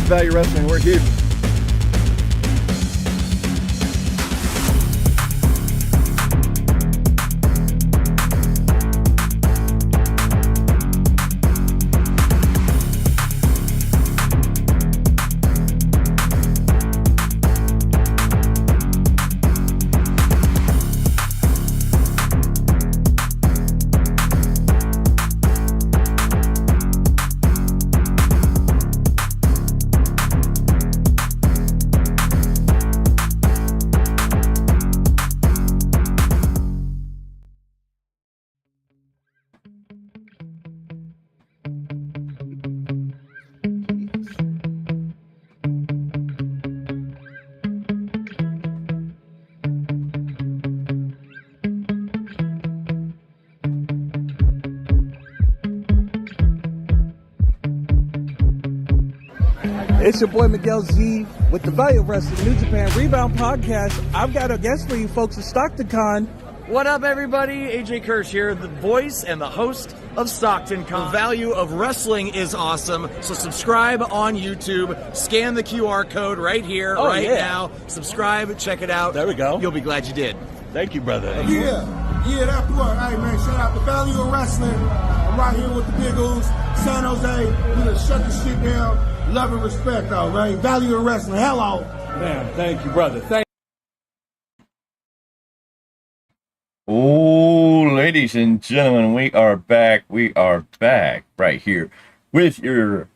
Value Wrestling. We're here. It's your boy Miguel Z with the Value Wrestling New Japan Rebound Podcast. I've got a guest for you folks at StocktonCon. What up, everybody? AJ Kirsch here, the voice and the host of StocktonCon. The value of wrestling is awesome, so subscribe on YouTube. Scan the QR code right here, now. Subscribe, check it out. There we go. You'll be glad you did. Thank you, brother. Yeah, that's what. Hey, man, shout out to Value of Wrestling. I'm right here with the Big O's, San Jose. We done shut the shit down. Love and respect, all right? Value of Wrestling. Hello. Man, thank you, brother. Oh, ladies and gentlemen, we are back. We are back right here with your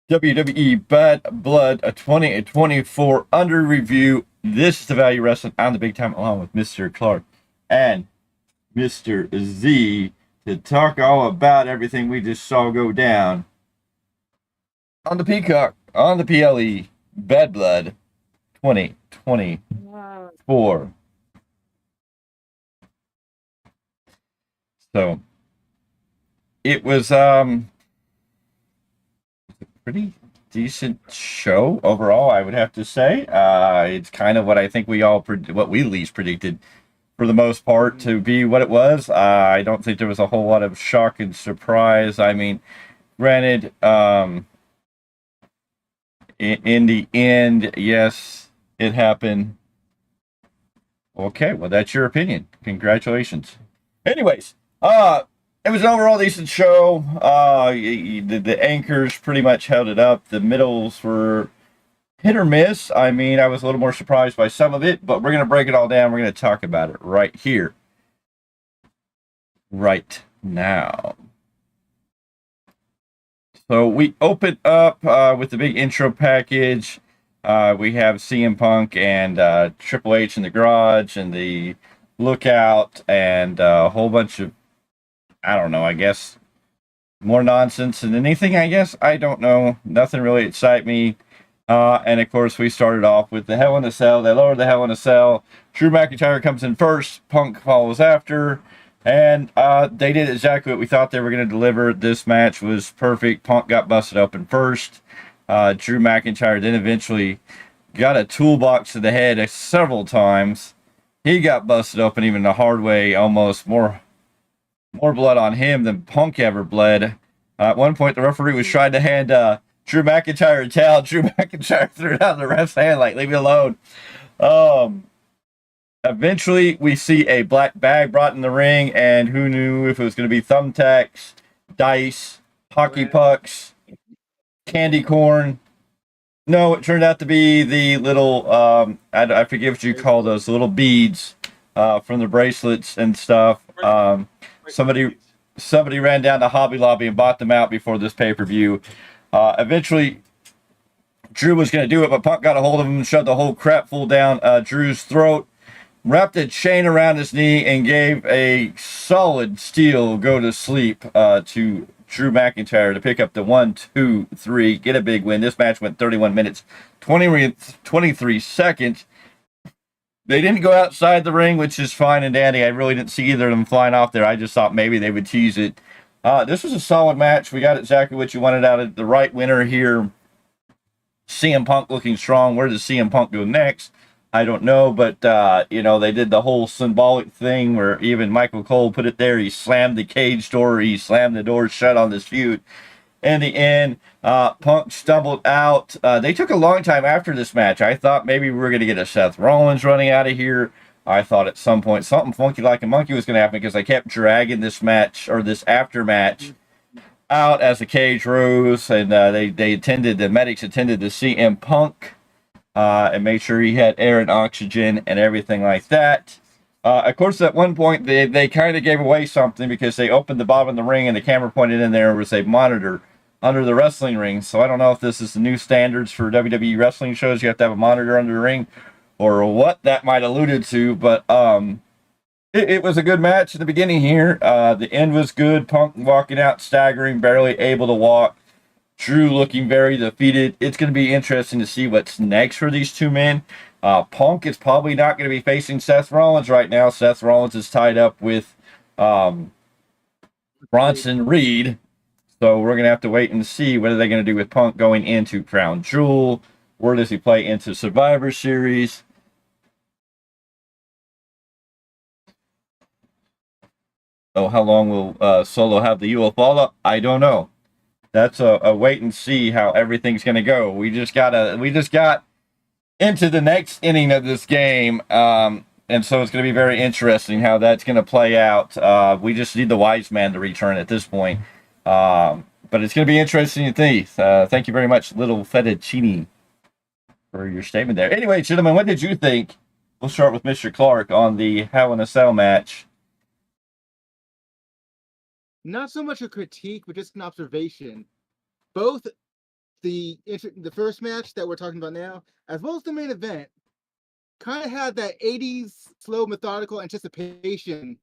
WWE Bad Blood 2024 under review. This is the Value Wrestling. I'm the big time, along with Mr. Clarke and Mr. Z, to talk all about everything we just saw go down on the Peacock, on the PLE Bad Blood 2024. So it was a pretty decent show overall, I would have to say. It's kind of what I think what we least predicted for the most part to be what it was. I don't think there was a whole lot of shock and surprise. I mean, granted, in the end, yes, it happened. Okay, well, that's your opinion. Congratulations. Anyways, it was an overall decent show. The anchors pretty much held it up. The middles were hit or miss. I mean, I was a little more surprised by some of it, but we're going to break it all down. We're going to talk about it right here, right now. So we open up with the big intro package. We have CM Punk and Triple H in the garage and the lookout and a whole bunch of, I don't know, I guess more nonsense than anything, I guess. I don't know. Nothing really excite me. And of course, we started off with the Hell in a Cell. They lowered the Hell in a Cell. Drew McIntyre comes in first. Punk follows after. And they did exactly what we thought they were going to deliver. This match was perfect. Punk got busted open first. Drew McIntyre then eventually got a toolbox to the head several times. He got busted open even the hard way, almost more blood on him than Punk ever bled. At one point, the referee was trying to hand Drew McIntyre a towel. Drew McIntyre threw it out of the ref's hand, like, leave me alone. Eventually, we see a black bag brought in the ring, and who knew if it was going to be thumbtacks, dice, hockey pucks, candy corn. No, it turned out to be the little, I forget what you call those, little beads from the bracelets and stuff. Somebody ran down to Hobby Lobby and bought them out before this pay-per-view. Eventually, Drew was going to do it, but Punk got a hold of him and shoved the whole crap full down Drew's throat, wrapped a chain around his knee, and gave a solid steel go to sleep to Drew McIntyre to pick up the 1, 2, 3, get a big win. This match went 31 minutes, 23 seconds. They didn't go outside the ring, which is fine and dandy. I really didn't see either of them flying off there. I just thought maybe they would tease it. This was a solid match. We got exactly what you wanted out of the right winner here. CM Punk looking strong. Where does CM Punk go next? I don't know, but, they did the whole symbolic thing where even Michael Cole put it there. He slammed the cage door. He slammed the door shut on this feud. in the end. Punk stumbled out. They took a long time after this match. I thought maybe we were going to get a Seth Rollins running out of here. I thought at some point something funky like a monkey was going to happen because they kept dragging this match or this after match out as the cage rose, and the medics attended to CM Punk and made sure he had air and oxygen and everything like that. Of course, at one point they kind of gave away something because they opened the bottom of the ring and the camera pointed in there was a monitor under the wrestling ring. So I don't know if this is the new standards for WWE wrestling shows. You have to have a monitor under the ring, or what that might alluded to, but it was a good match in the beginning here. The end was good. Punk walking out, staggering, barely able to walk. Drew looking very defeated. It's going to be interesting to see what's next for these two men. Punk is probably not going to be facing Seth Rollins right now. Seth Rollins is tied up with Bronson Reed. So we're going to have to wait and see what are they going to do with Punk going into Crown Jewel. Where does he play into Survivor Series? Oh, how long will Solo have the UFO? I don't know. That's a wait and see how everything's going to go. We just got into the next inning of this game, and so it's going to be very interesting how that's going to play out. We just need the wise man to return at this point, but it's going to be interesting to see. Thank you very much, Little Fettuccine, for your statement there. Anyway, gentlemen, what did you think? We'll start with Mr. Clarke on the Hell in a Cell match. Not so much a critique, but just an observation. Both the first match that we're talking about now, as well as the main event, kind of had that 80s slow, methodical anticipation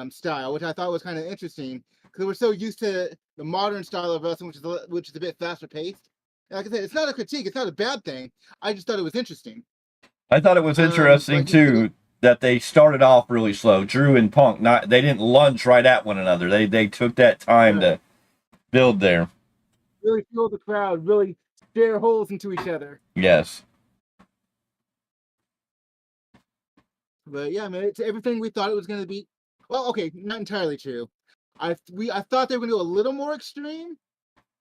style, which I thought was kind of interesting because we're so used to the modern style of wrestling, which is a bit faster paced. And like I said, it's not a critique; it's not a bad thing. I just thought it was interesting. I thought it was interesting too. That they started off really slow. Drew and Punk, they didn't lunge right at one another. They took that time to build there. Really feel the crowd, really stare holes into each other. Yes. But yeah, man, it's everything we thought it was going to be. Well, okay, not entirely true. I thought they were going to go a little more extreme,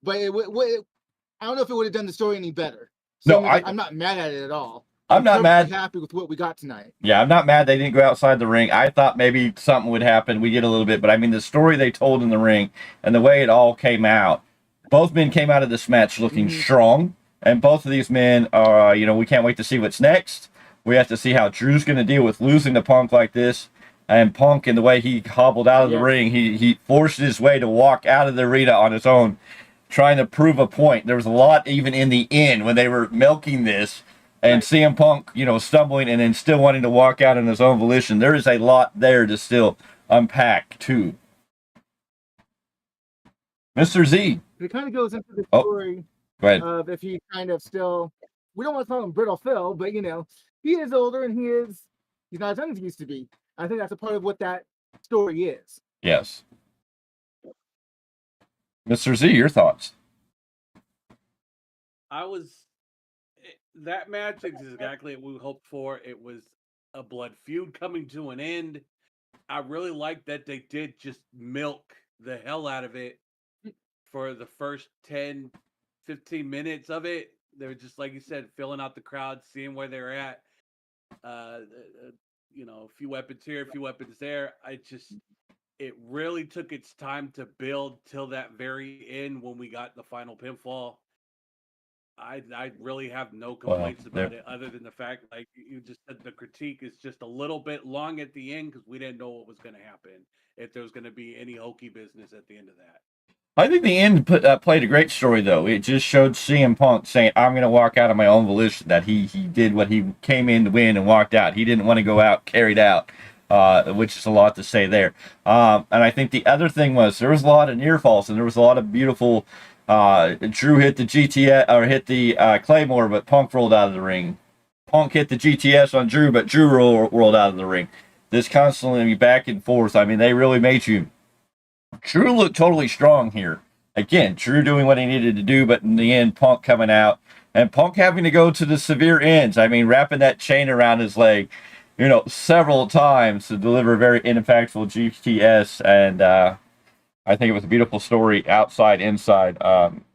but I don't know if it would have done the story any better. So No, I'm not mad at it at all. I'm not mad. Happy with what we got tonight. Yeah, I'm not mad they didn't go outside the ring. I thought maybe something would happen. We get a little bit, but I mean the story they told in the ring and the way it all came out. Both men came out of this match looking strong, and both of these men are, we can't wait to see what's next. We have to see how Drew's going to deal with losing to Punk like this, and Punk and the way he hobbled out of the ring. He forced his way to walk out of the arena on his own, trying to prove a point. There was a lot even in the end when they were milking this. And CM Punk, stumbling and then still wanting to walk out on his own volition. There is a lot there to still unpack, too. Mr. Z. It kind of goes into the story of if he kind of still, we don't want to call him Brittle Phil, but, he is older and he's not as young as he used to be. I think that's a part of what that story is. Yes. Mr. Z, your thoughts? That match is exactly what we hoped for. It was a blood feud coming to an end. I really liked that they did just milk the hell out of it for the first 10, 15 minutes of it. They were just, like you said, filling out the crowd, seeing where they're at. A few weapons here, a few weapons there. It really took its time to build till that very end when we got the final pinfall. I really have no complaints about it, other than the fact, like you just said, the critique is just a little bit long at the end because we didn't know what was going to happen, if there was going to be any hokey business at the end of that. I think the end played a great story, though. It just showed CM Punk saying, I'm going to walk out of my own volition, that he did what he came in to win and walked out. He didn't want to go out carried out, which is a lot to say there. And I think the other thing was there was a lot of near falls and there was a lot of beautiful Drew hit the GTS or hit the Claymore, but Punk rolled out of the ring. Punk hit the GTS on Drew, but Drew rolled out of the ring. This constantly back and forth. I mean, they really made you. Drew looked totally strong here. Again, Drew doing what he needed to do, but in the end, Punk coming out and Punk having to go to the severe ends. I mean, wrapping that chain around his leg, several times to deliver a very impactful GTS and I think it was a beautiful story, outside, inside.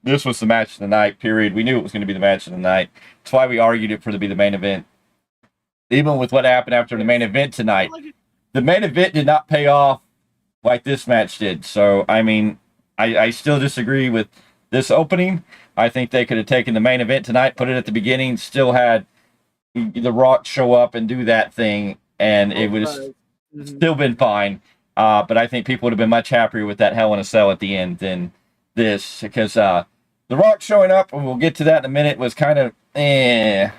This was the match of the night, period. We knew it was going to be the match of the night. That's why we argued it for to be the main event. Even with what happened after the main event tonight, the main event did not pay off like this match did. So, I mean, I still disagree with this opening. I think they could have taken the main event tonight, put it at the beginning, still had The Rock show up and do that thing, and it would have still been fine. But I think people would have been much happier with that Hell in a Cell at the end than this, because The Rock showing up, and we'll get to that in a minute, was kind of It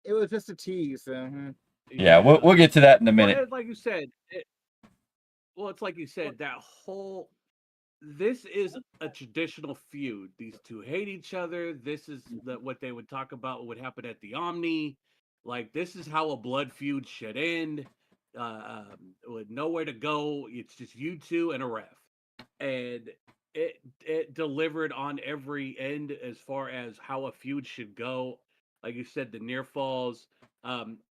was just a tease. Yeah, we'll get to that in a minute. Well, it's like you said. It's like you said. That whole. This is a traditional feud. These two hate each other. This is what they would talk about. What would happen at the Omni. Like, this is how a blood feud should end. With nowhere to go. It's just you two and a ref, and it delivered on every end as far as how a feud should go. Like you said, the near falls.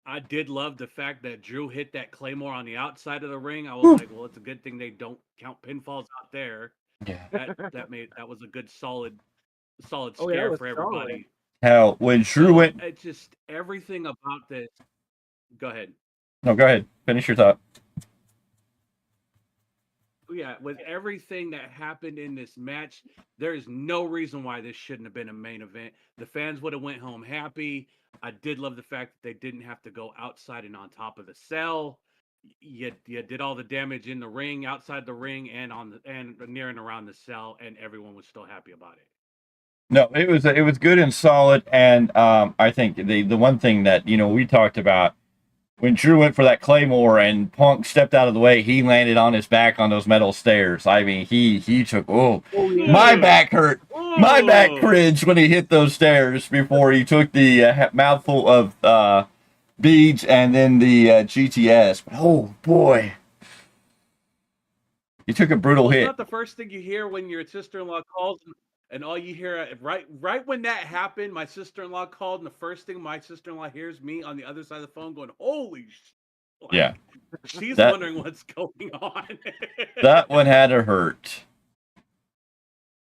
I did love the fact that Drew hit that Claymore on the outside of the ring. I was like, well, it's a good thing they don't count pinfalls out there. Yeah. That was a good solid scare for everybody. Hell, when Drew went, it's just everything about this. Go ahead. No, go ahead. Finish your thought. Yeah, with everything that happened in this match, there is no reason why this shouldn't have been a main event. The fans would have went home happy. I did love the fact that they didn't have to go outside and on top of the cell. You did all the damage in the ring, outside the ring, and near and around the cell, and everyone was still happy about it. No, it was good and solid, and I think the one thing that we talked about, when Drew went for that Claymore and Punk stepped out of the way, he landed on his back on those metal stairs. I mean, he took, my back hurt. My back cringed when he hit those stairs before he took the mouthful of beads and then the GTS. Oh, boy. He took a brutal hit. It's not the first thing you hear when your sister-in-law calls and all you hear, right when that happened, my sister-in-law called, and the first thing my sister-in-law hears me on the other side of the phone going, holy shit. Yeah. She's wondering what's going on. That one had to hurt.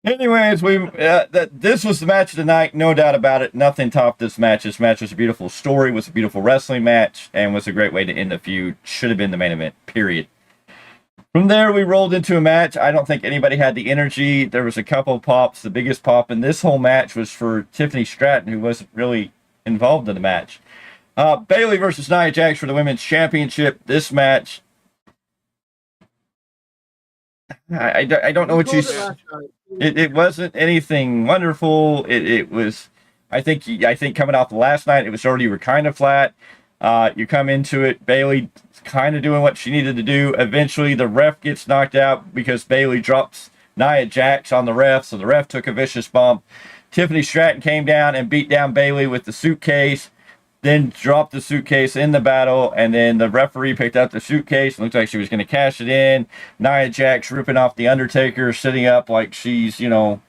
Anyways, this was the match of the night, no doubt about it. Nothing topped this match. This match was a beautiful story, was a beautiful wrestling match, and was a great way to end the feud. Should have been the main event, period. From there, we rolled into a match. I don't think anybody had the energy. There was a couple of pops. The biggest pop in this whole match was for Tiffany Stratton, who wasn't really involved in the match. Bayley versus Nia Jax for the Women's Championship. This match, I don't know what you... It wasn't anything wonderful. It was, I think coming off the last night, it was already kind of flat. You come into it, Bayley kind of doing what she needed to do. Eventually, the ref gets knocked out because Bayley drops Nia Jax on the ref, so the ref took a vicious bump. Tiffany Stratton came down and beat down Bayley with the suitcase, then dropped the suitcase in the battle, and then the referee picked up the suitcase. It looked like she was going to cash it in. Nia Jax ripping off the Undertaker, sitting up like she's, hearing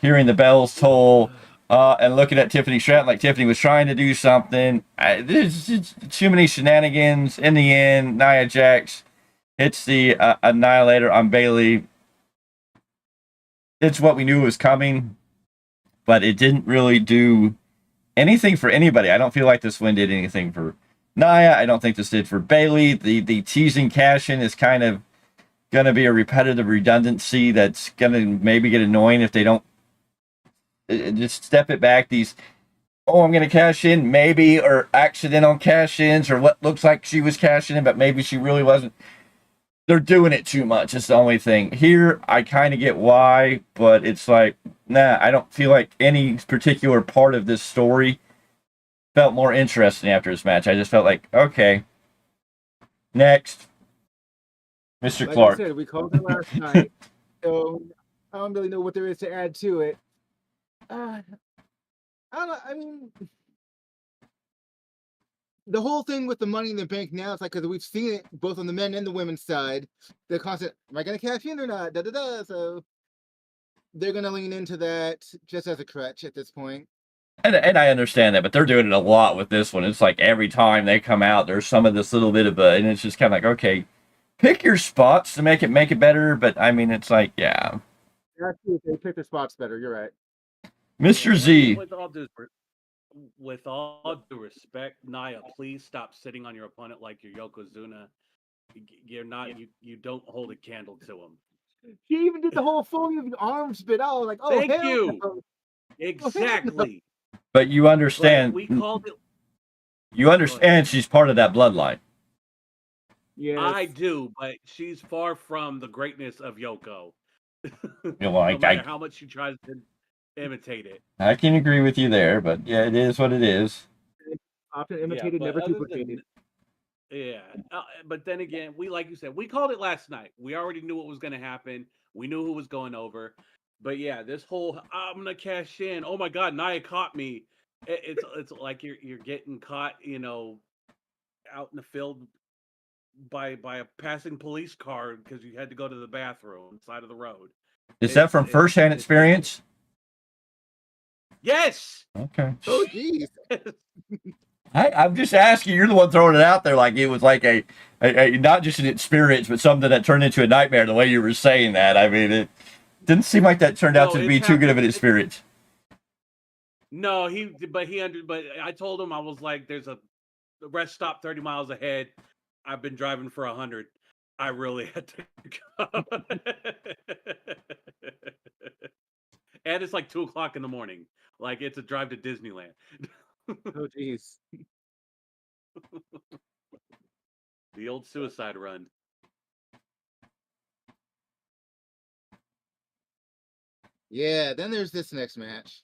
the bells toll. And looking at Tiffany Stratton like Tiffany was trying to do something. There's just too many shenanigans. In the end, Nia Jax hits the Annihilator on Bayley. It's what we knew was coming, but it didn't really do anything for anybody. I don't feel like this win did anything for Nia. I don't think this did for Bayley. The teasing cash-in is kind of going to be a repetitive redundancy that's going to maybe get annoying if they don't just step it back. These, I'm going to cash in, maybe, or accidental cash-ins, or what looks like she was cashing in, but maybe she really wasn't. They're doing it too much. It's the only thing. Here, I kind of get why, but it's like, nah, I don't feel like any particular part of this story felt more interesting after this match. I just felt like, okay, next. Mr. Like Clarke. I said, we called it last night, so I don't really know what there is to add to it. I don't know. I mean, the whole thing with the Money in the Bank now, it's like, because we've seen it both on the men and the women's side. The constant, am I going to cash in or not? So they're going to lean into that just as a crutch at this point. And I understand that, but they're doing it a lot with this one. It's like every time they come out, there's some of this little bit of and it's just kind of like, okay, pick your spots to make it better, but I mean, it's like, yeah. Actually, they pick their spots better. You're right. Mr. Z. With all due respect, Nia, please stop sitting on your opponent like you're Yokozuna. You're not. You don't hold a candle to him. She even did the whole fully arms bit out. Like, oh, Thank hell you. no. Exactly. But you understand. But we called it. You understand she's part of that bloodline. Yes. I do, but she's far from the greatness of Yoko. You know, No matter how much she tries to imitate it. I can agree with you there, but yeah, it is what it is. Often imitated, never duplicated. But then again, like you said, we called it last night. We already knew what was going to happen. We knew who was going over. But yeah, this whole I'm gonna cash in. Oh my God, Nia caught me. It's like you're getting caught, out in the field by a passing police car because you had to go to the bathroom on the side of the road. Is that from firsthand experience? Yes. Okay. Oh geez. I'm just asking. You're the one throwing it out there like it was like a not just an experience, but something that turned into a nightmare. The way you were saying that, I mean, it didn't seem like that turned out to be too good of an experience. No, but I told him, I was like, there's a rest stop 30 miles ahead. I've been driving for 100. I really had to go. And it's like 2:00 in the morning. Like it's a drive to Disneyland. Oh jeez. The old suicide run. Yeah, then there's this next match.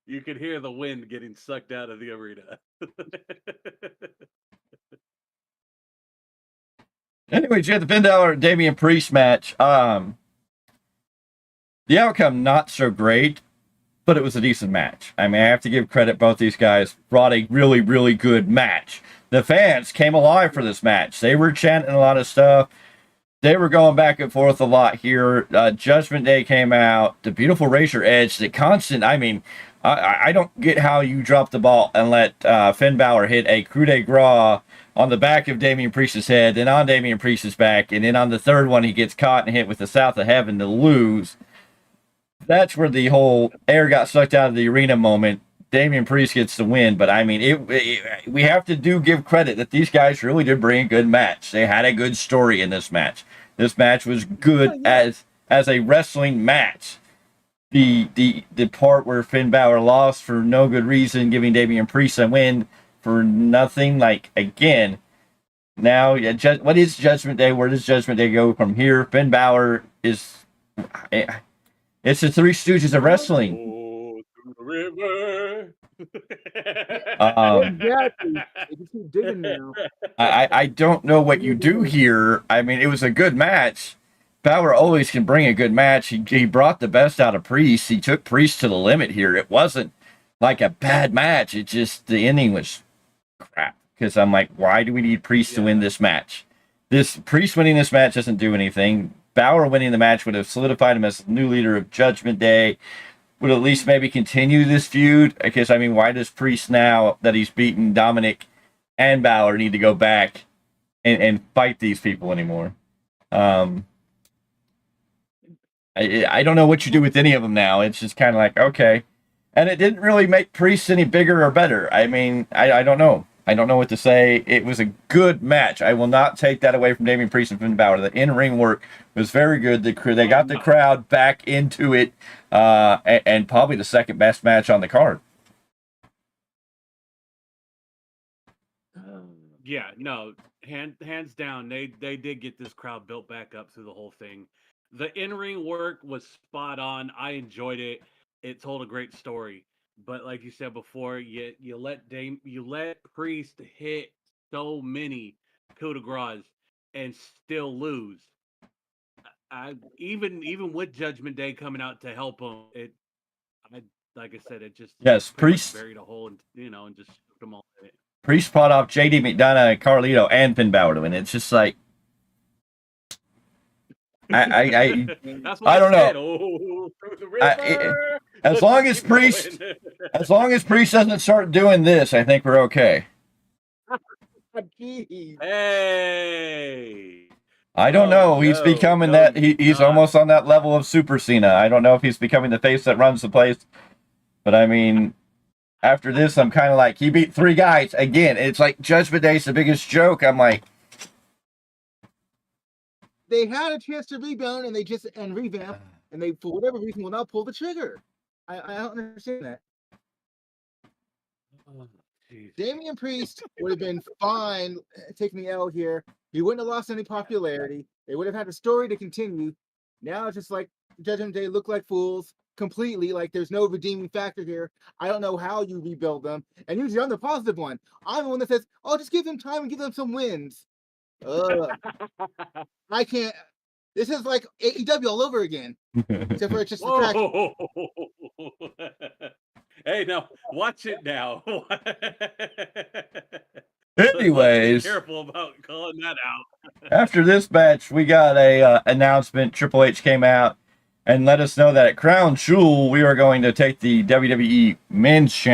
You could hear the wind getting sucked out of the arena. Anyways, you had the Finn Balor Damien Priest match. The outcome not so great, but it was a decent match. I mean, I have to give credit. Both these guys brought a really, really good match. The fans came alive for this match. They were chanting a lot of stuff. They were going back and forth a lot here. Judgment Day came out. The beautiful Razor Edge. The constant. I mean, I don't get how you drop the ball and let Finn Balor hit a coup de grace on the back of Damien Priest's head, then on Damien Priest's back, and then on the third one he gets caught and hit with the South of Heaven to lose. That's where the whole air got sucked out of the arena moment. Damien Priest gets the win, but I mean, we have to give credit that these guys really did bring a good match. They had a good story in this match. This match was good as a wrestling match. The part where Finn Balor lost for no good reason, giving Damien Priest a win for nothing. Like, again, now, what is Judgment Day? Where does Judgment Day go from here? Finn Balor is... It's the Three Stooges of wrestling. Oh, through the river. Exactly. You can keep digging now. I don't know what you do here. I mean, it was a good match. Balor always can bring a good match. He brought the best out of Priest. He took Priest to the limit here. It wasn't like a bad match. It just, the ending was crap. Because I'm like, why do we need Priest to win this match? This Priest winning this match doesn't do anything. Balor winning the match would have solidified him as the new leader of Judgment Day. Would at least maybe continue this feud. Because, I mean, why does Priest, now that he's beaten Dominick and Balor, need to go back and fight these people anymore? I don't know what you do with any of them now. It's just kind of like, okay. And it didn't really make Priest any bigger or better. I mean, I don't know. I don't know what to say. It was a good match. I will not take that away from Damien Priest and Finn Balor. The in-ring work was very good. They got the crowd back into it, and probably the second best match on the card. Yeah, no, hands down, they did get this crowd built back up through the whole thing. The in-ring work was spot on. I enjoyed it. It told a great story. But like you said before, you let Priest hit so many coup de grace and still lose. Even with Judgment Day coming out to help him, like I said, it just Priest buried a hole and just took them all in it. Priest fought off JD McDonough, Carlito, and Finn Balor to win. It's just like That's what I don't said. know. Oh, through the river. As long as Priest doesn't start doing this, I think we're okay. Jeez. Hey. I don't know. He's becoming that. He's not. almost on that level of Super Cena. I don't know if he's becoming the face that runs the place. But I mean, after this, I'm kind of like, he beat 3 guys. Again, it's like Judgment Day's the biggest joke. I'm like, They had a chance to rebound and revamp, and they, for whatever reason, will not pull the trigger. I don't understand that. Oh, Damien Priest would have been fine taking the L here. He wouldn't have lost any popularity. They would have had a story to continue. Now it's just like Judgment Day look like fools completely. Like there's no redeeming factor here. I don't know how you rebuild them. And usually I'm the positive one. I'm the one that says, "Oh, just give them time and give them some wins." I can't. This is like AEW all over again. Except for it's just Whoa. Hey, now watch it now. anyways, Be careful about calling that out. after this match, we got a announcement. Triple H came out and let us know that at Crown Jewel, we are going to take the WWE Men's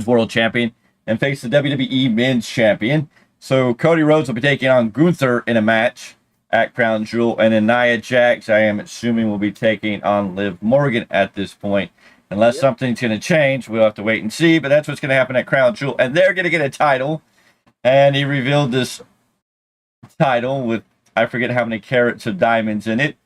World Champion, and face the WWE Men's Champion. So Cody Rhodes will be taking on Gunther in a match at Crown Jewel, and then Nia Jax, I am assuming, will be taking on Liv Morgan at this point. Unless something's going to change, we'll have to wait and see, but that's what's going to happen at Crown Jewel, and they're going to get a title. And he revealed this title with, I forget how many carats of diamonds in it.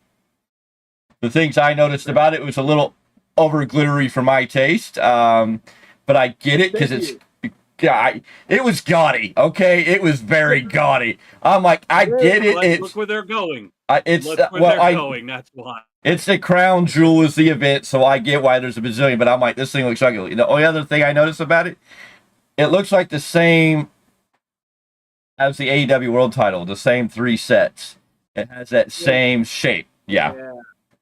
The things I noticed about it was a little over glittery for my taste, but I get it because it was gaudy. Okay, it was very gaudy. I'm like, I get it. Look where they're going. Going. That's why. It's the Crown Jewel is the event, so I get why there's a bazillion. But I'm like, this thing looks ugly. The only other thing I noticed about it, it looks like the same as the AEW World Title, the same 3 sets. It has that same shape. Yeah.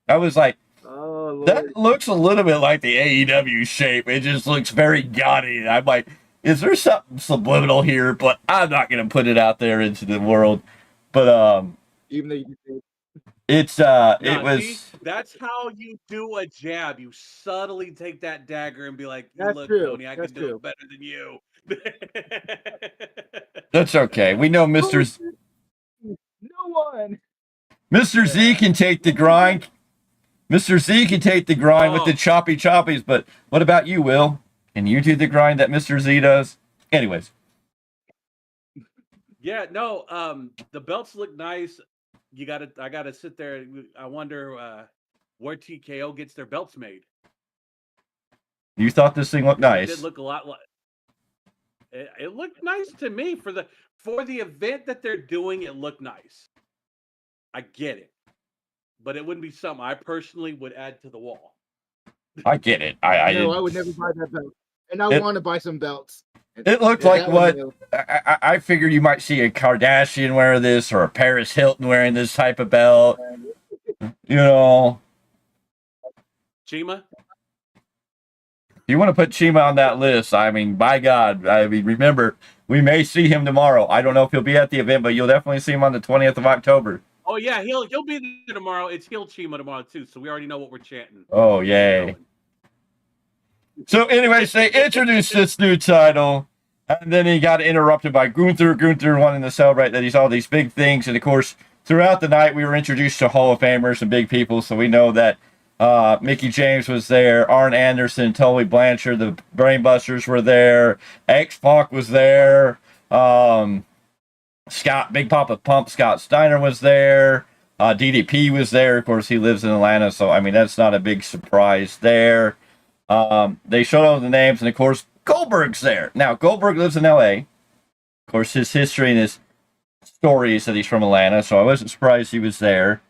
I was like, that looks a little bit like the AEW shape. It just looks very gaudy. And I'm like, is there something subliminal here? But I'm not going to put it out there into the world. But even though you did. It's it was. See, that's how you do a jab. You subtly take that dagger and be like, That's "Look, true. Tony, I can do it better than you." That's okay. We know Mr. No one. Mr. Z can take the grind. Mr. Z can take the grind with the choppy choppies. But what about you, Will? Can you do the grind that Mr. Z does? Anyways. Yeah, no. The belts look nice. I gotta sit there. I wonder where TKO gets their belts made. You thought this thing looked nice? It did look a lot like. It looked nice to me for the event that they're doing. It looked nice. I get it, but it wouldn't be something I personally would add to the wall. I get it. I would never buy that belt, and I want to buy some belts. It looked like what I figured you might see a Kardashian wear this, or a Paris Hilton wearing this type of belt. You know, Chima. You want to put Chima on that list? I mean, by God! I mean, remember, we may see him tomorrow. I don't know if he'll be at the event, but you'll definitely see him on the 20th of October. Oh yeah, he'll be there tomorrow. It's Heel Chima tomorrow too, so we already know what we're chanting. Oh yay! So, anyways, they introduced this new title, and then he got interrupted by Gunther. Gunther wanting to celebrate that he's all these big things, and of course, throughout the night, we were introduced to Hall of Famers and big people. So we know that Mickie James was there, Arn Anderson, Tully Blanchard, the Brainbusters were there, X-Pac was there, Big Papa Pump, Scott Steiner was there, DDP was there. Of course, he lives in Atlanta, so I mean that's not a big surprise there. They showed all the names, and of course, Goldberg's there. Now, Goldberg lives in LA. Of course, his history and his story is that he's from Atlanta, so I wasn't surprised he was there.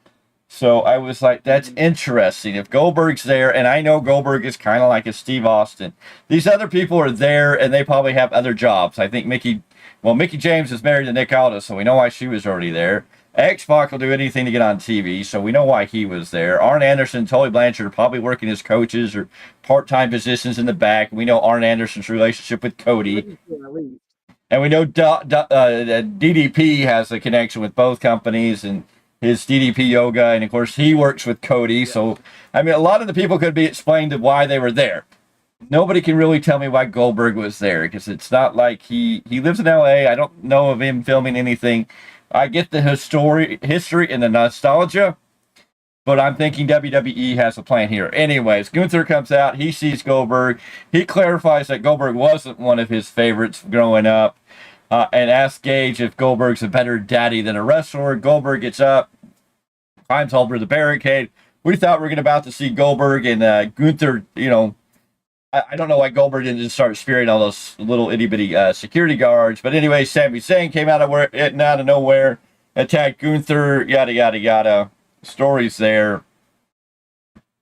So I was like, that's interesting. If Goldberg's there, and I know Goldberg is kind of like a Steve Austin, these other people are there, and they probably have other jobs. I think Mickie James is married to Nick Aldis, so we know why she was already there. X-Pac will do anything to get on TV, so we know why he was there. Arn Anderson and Tully Blanchard are probably working as coaches or part-time positions in the back. We know Arn Anderson's relationship with Cody. And we know DDP has a connection with both companies, and his DDP yoga, and of course he works with Cody. Yeah. So, I mean, a lot of the people could be explained of why they were there. Nobody can really tell me why Goldberg was there, because it's not like he lives in LA. I don't know of him filming anything. I get the history and the nostalgia, but I'm thinking WWE has a plan here. Anyways, Gunther comes out. He sees Goldberg. He clarifies that Goldberg wasn't one of his favorites growing up, and asks Gage if Goldberg's a better daddy than a wrestler. Goldberg gets up, climbs over the barricade. We thought we were about to see Goldberg and Gunther, you know, I don't know why Goldberg didn't just start spearing all those little itty-bitty security guards. But anyway, Sami Zayn came out of nowhere, attacked Gunther, yada, yada, yada. Stories there.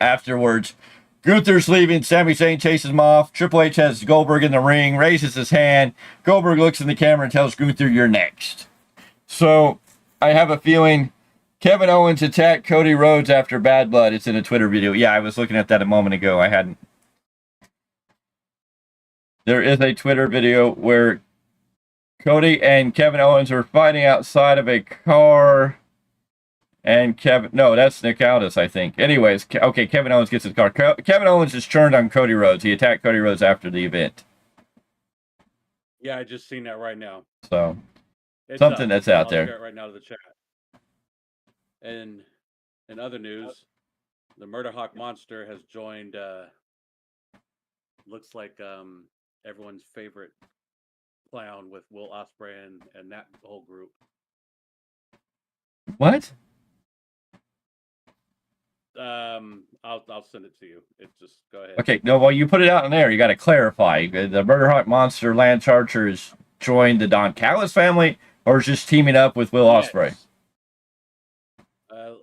Afterwards, Gunther's leaving. Sami Zayn chases him off. Triple H has Goldberg in the ring, raises his hand. Goldberg looks in the camera and tells Gunther, "You're next." So I have a feeling Kevin Owens attacked Cody Rhodes after Bad Blood. It's in a Twitter video. Yeah, I was looking at that a moment ago. I hadn't. There is a Twitter video where Cody and Kevin Owens are fighting outside of a car. And that's Nick Aldis, I think. Anyways, okay, Kevin Owens gets his car. Kevin Owens is turned on Cody Rhodes. He attacked Cody Rhodes after the event. Yeah, I just seen that right now. So, it's something that's out there. Share it right now to the chat. And in other news, the Murder Hawk Monster has joined, looks like everyone's favorite clown with Will Ospreay and that whole group. What? I'll send it to you. It's just go ahead. Okay, no, well, you put it out in there. You got to clarify. The Murder Hawk Monster Lance Archer has joined the Don Callis family, or is just teaming up with Will Ospreay?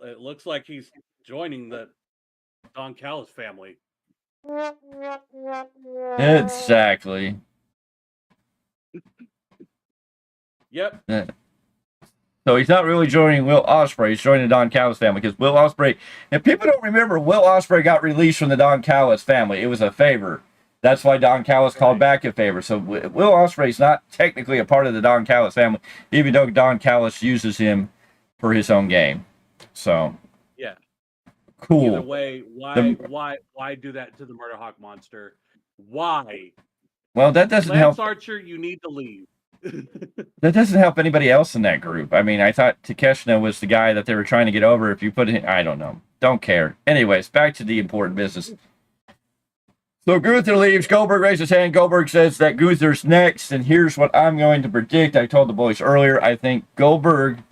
It looks like he's joining the Don Callis family. Exactly. Yep. So he's not really joining Will Ospreay. He's joining the Don Callis family, because Will Ospreay, if people don't remember, Will Ospreay got released from the Don Callis family. It was a favor. That's why Don Callis called back a favor. So Will Ospreay's not technically a part of the Don Callis family, even though Don Callis uses him for his own game. So yeah, cool. Either way, why do that to the Murder Hawk Monster? Why? Well, that doesn't Lance help. Archer, you need to leave. That doesn't help anybody else in that group. I mean, I thought Takeshita was the guy that they were trying to get over. If you put it, I don't know. Don't care. Anyways, back to the important business. So Gunther leaves. Goldberg raises his hand. Goldberg says that Gunther's next, and here's what I'm going to predict. I told the boys earlier, I think Goldberg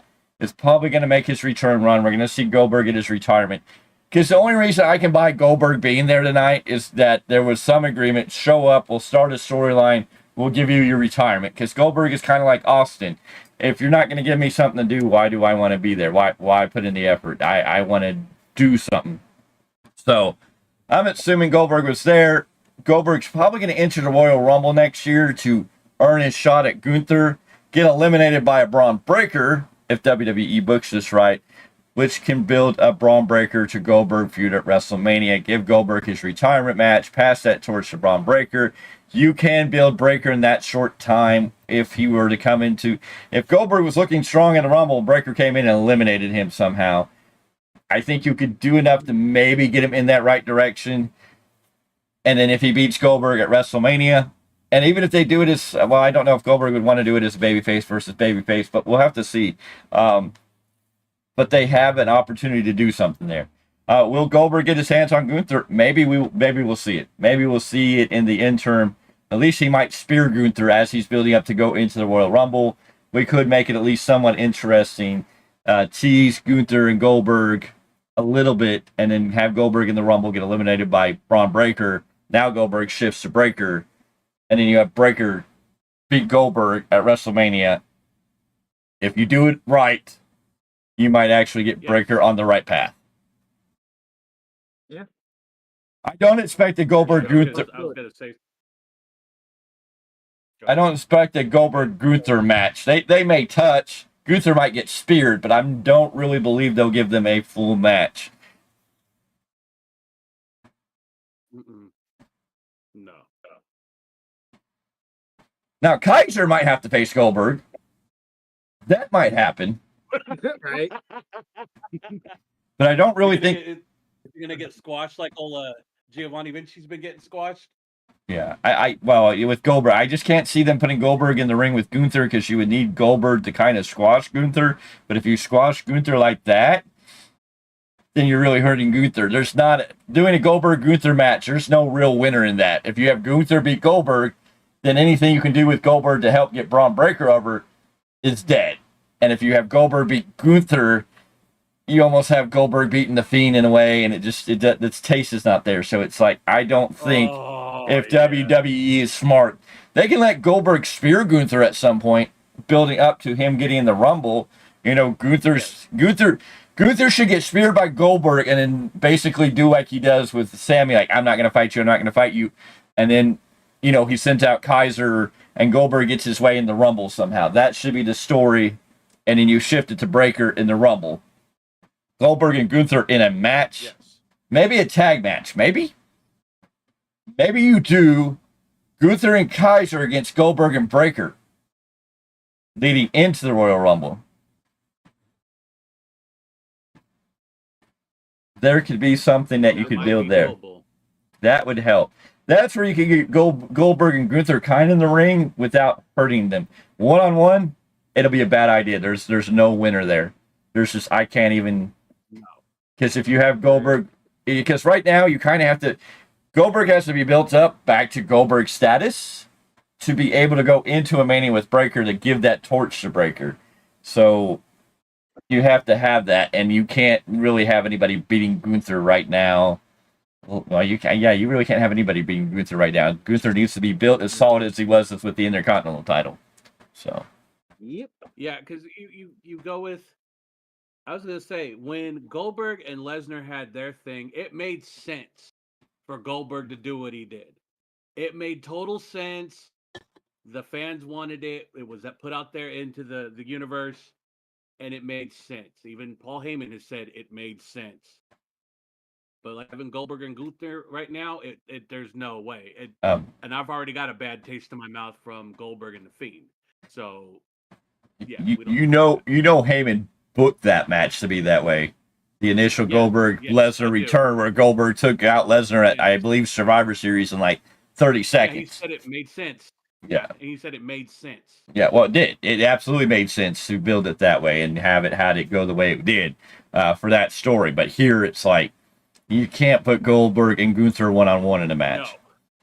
is probably going to make his return run. We're going to see Goldberg at his retirement. Because the only reason I can buy Goldberg being there tonight is that there was some agreement. Show up. We'll start a storyline. We'll give you your retirement. Because Goldberg is kind of like Austin. If you're not going to give me something to do, why do I want to be there? Why put in the effort? I want to do something. So I'm assuming Goldberg was there. Goldberg's probably going to enter the Royal Rumble next year to earn his shot at Gunther. Get eliminated by a Braun Breaker, if WWE books this right, which can build a Braun Breaker to Goldberg feud at WrestleMania. Give Goldberg his retirement match. Pass that torch to Braun Breaker. You can build Breaker in that short time if he were to come into... If Goldberg was looking strong in the Rumble, Breaker came in and eliminated him somehow. I think you could do enough to maybe get him in that right direction. And then if he beats Goldberg at WrestleMania... And even if they do it as... Well, I don't know if Goldberg would want to do it as babyface versus babyface, but we'll have to see. But they have an opportunity to do something there. Will Goldberg get his hands on Gunther? Maybe we'll see it. Maybe we'll see it in the interim. At least he might spear Gunther as he's building up to go into the Royal Rumble. We could make it at least somewhat interesting. Tease Gunther and Goldberg a little bit, and then have Goldberg in the Rumble get eliminated by Braun Breaker. Now Goldberg shifts to Breaker. And then you have Breaker beat Goldberg at WrestleMania. If you do it right, you might actually get Breaker on the right path. Yeah. I don't expect a Goldberg Gunther. I don't expect a Goldberg Gunther match. They may touch. Gunther might get speared, but I don't really believe they'll give them a full match. No. Now, Kaiser might have to face Goldberg. That might happen. Right? But I don't really think. You're gonna get squashed like old Giovanni Vinci's been getting squashed. Yeah, well, with Goldberg, I just can't see them putting Goldberg in the ring with Gunther because you would need Goldberg to kind of squash Gunther. But if you squash Gunther like that, then you're really hurting Gunther. There's not doing a Goldberg Gunther match. There's no real winner in that. If you have Gunther beat Goldberg, then anything you can do with Goldberg to help get Braun Breaker over is dead. And if you have Goldberg beat Gunther, you almost have Goldberg beating the Fiend in a way, and its taste is not there. So it's like I don't think if WWE is smart, they can let Goldberg spear Gunther at some point, building up to him getting in the Rumble. You know, Gunther should get speared by Goldberg and then basically do like he does with Sammy, like I'm not going to fight you, I'm not going to fight you, and then he sent out Kaiser and Goldberg gets his way in the Rumble somehow. That should be the story, and then you shift it to Breaker in the Rumble. Goldberg and Gunther in a match. Yes. Maybe a tag match. Maybe you do Gunther and Kaiser against Goldberg and Breaker leading into the Royal Rumble. There could be something that you could build there. Doable. That would help. That's where you could get Goldberg and Gunther kind of in the ring without hurting them. One-on-one, it'll be a bad idea. There's no winner there. There's just, I can't even... Because if you have Goldberg, because right now you kind of have to, Goldberg has to be built up back to Goldberg status to be able to go into a Mania with Breaker to give that torch to Breaker. So you have to have that, and you can't really have anybody beating Gunther right now. Well, you can, yeah, you really can't have anybody beating Gunther right now. Gunther needs to be built as solid as he was with the Intercontinental title. So. Yep. Yeah, because you go with. I was going to say, when Goldberg and Lesnar had their thing, it made sense for Goldberg to do what he did. It made total sense. The fans wanted it. It was put out there into the universe, and it made sense. Even Paul Heyman has said it made sense. But like having Goldberg and Gunther right now, there's no way. And I've already got a bad taste in my mouth from Goldberg and the Fiend. So, yeah. You know Heyman booked that match to be that way. The initial Goldberg Lesnar return where Goldberg took out Lesnar at, I believe, Survivor Series in like 30 seconds. Yeah, he said it made sense. Yeah. And he said it made sense. Yeah, well, it did. It absolutely made sense to build it that way and had it go the way it did for that story. But here it's like, you can't put Goldberg and Gunther one-on-one in a match.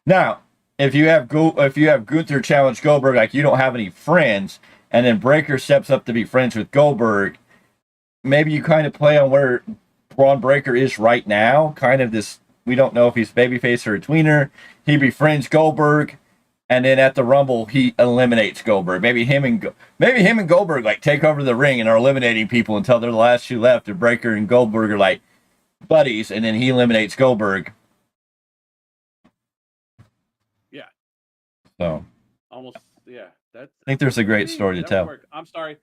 No. Now, if you have Gunther challenge Goldberg like you don't have any friends, and then Breaker steps up to be friends with Goldberg, maybe you kind of play on where Braun Breaker is right now. Kind of this, we don't know if he's babyface or a tweener. He befriends Goldberg, and then at the Rumble he eliminates Goldberg. Maybe him and Goldberg like take over the ring and are eliminating people until they're the last two left. And Breaker and Goldberg are like buddies, and then he eliminates Goldberg. Yeah. So. Almost. Yeah. I think there's a great story to tell. Work. I'm sorry.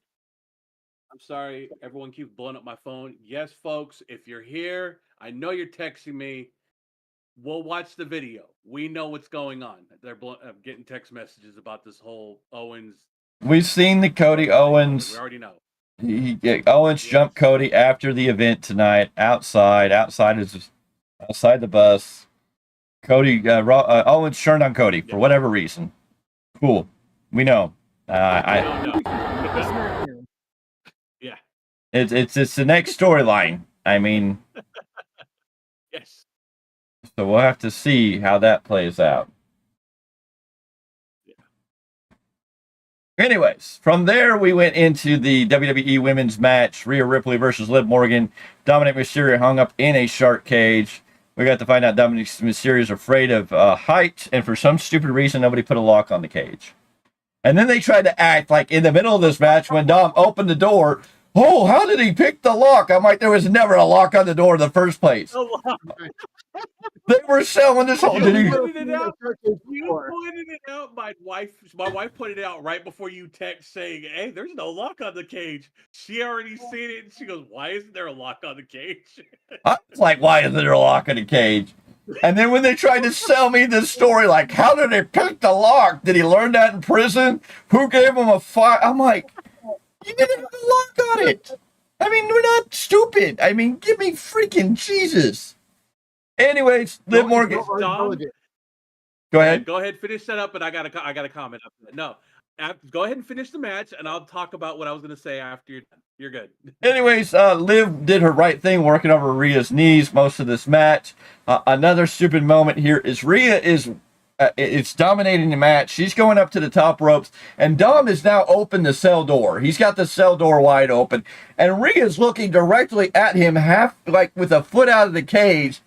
Everyone keeps blowing up my phone. Yes, folks, if you're here, I know you're texting me. We'll watch the video. We know what's going on. They're getting text messages about this whole Owens. We've seen the Cody Owens. We already know. Owens jumped Cody after the event tonight outside the bus. Cody Owens turned on Cody for whatever reason. Cool. We know. Yeah. It's the next storyline. I mean, yes. So we'll have to see how that plays out. Yeah. Anyways, from there we went into the WWE Women's match: Rhea Ripley versus Liv Morgan. Dominick Mysterio hung up in a shark cage. We got to find out Dominick Mysterio is afraid of height, and for some stupid reason, nobody put a lock on the cage. And then they tried to act like in the middle of this match when Dom opened the door. Oh, how did he pick the lock? I'm like, there was never a lock on the door in the first place. They were selling this whole. You pointed it out. My wife pointed it out right before you text saying, "Hey, there's no lock on the cage." She already seen it, and she goes, "Why isn't there a lock on the cage?" I was like, "Why isn't there a lock on the cage?" And then when they tried to sell me this story, like, how did he pick the lock? Did he learn that in prison? Who gave him a file? I'm like, You didn't have the lock on it. I mean, we're not stupid. I mean, give me freaking Jesus. Anyways, Liv Morgan. Go ahead. Go ahead, finish that up, and I got a comment up there. No, go ahead and finish the match, and I'll talk about what I was going to say after you're done. You're good. Anyways, Liv did her right thing, working over Rhea's knees most of this match. Another stupid moment here is Rhea is dominating the match. She's going up to the top ropes, and Dom is now opened the cell door. He's got the cell door wide open, and Rhea's looking directly at him, half like with a foot out of the cage,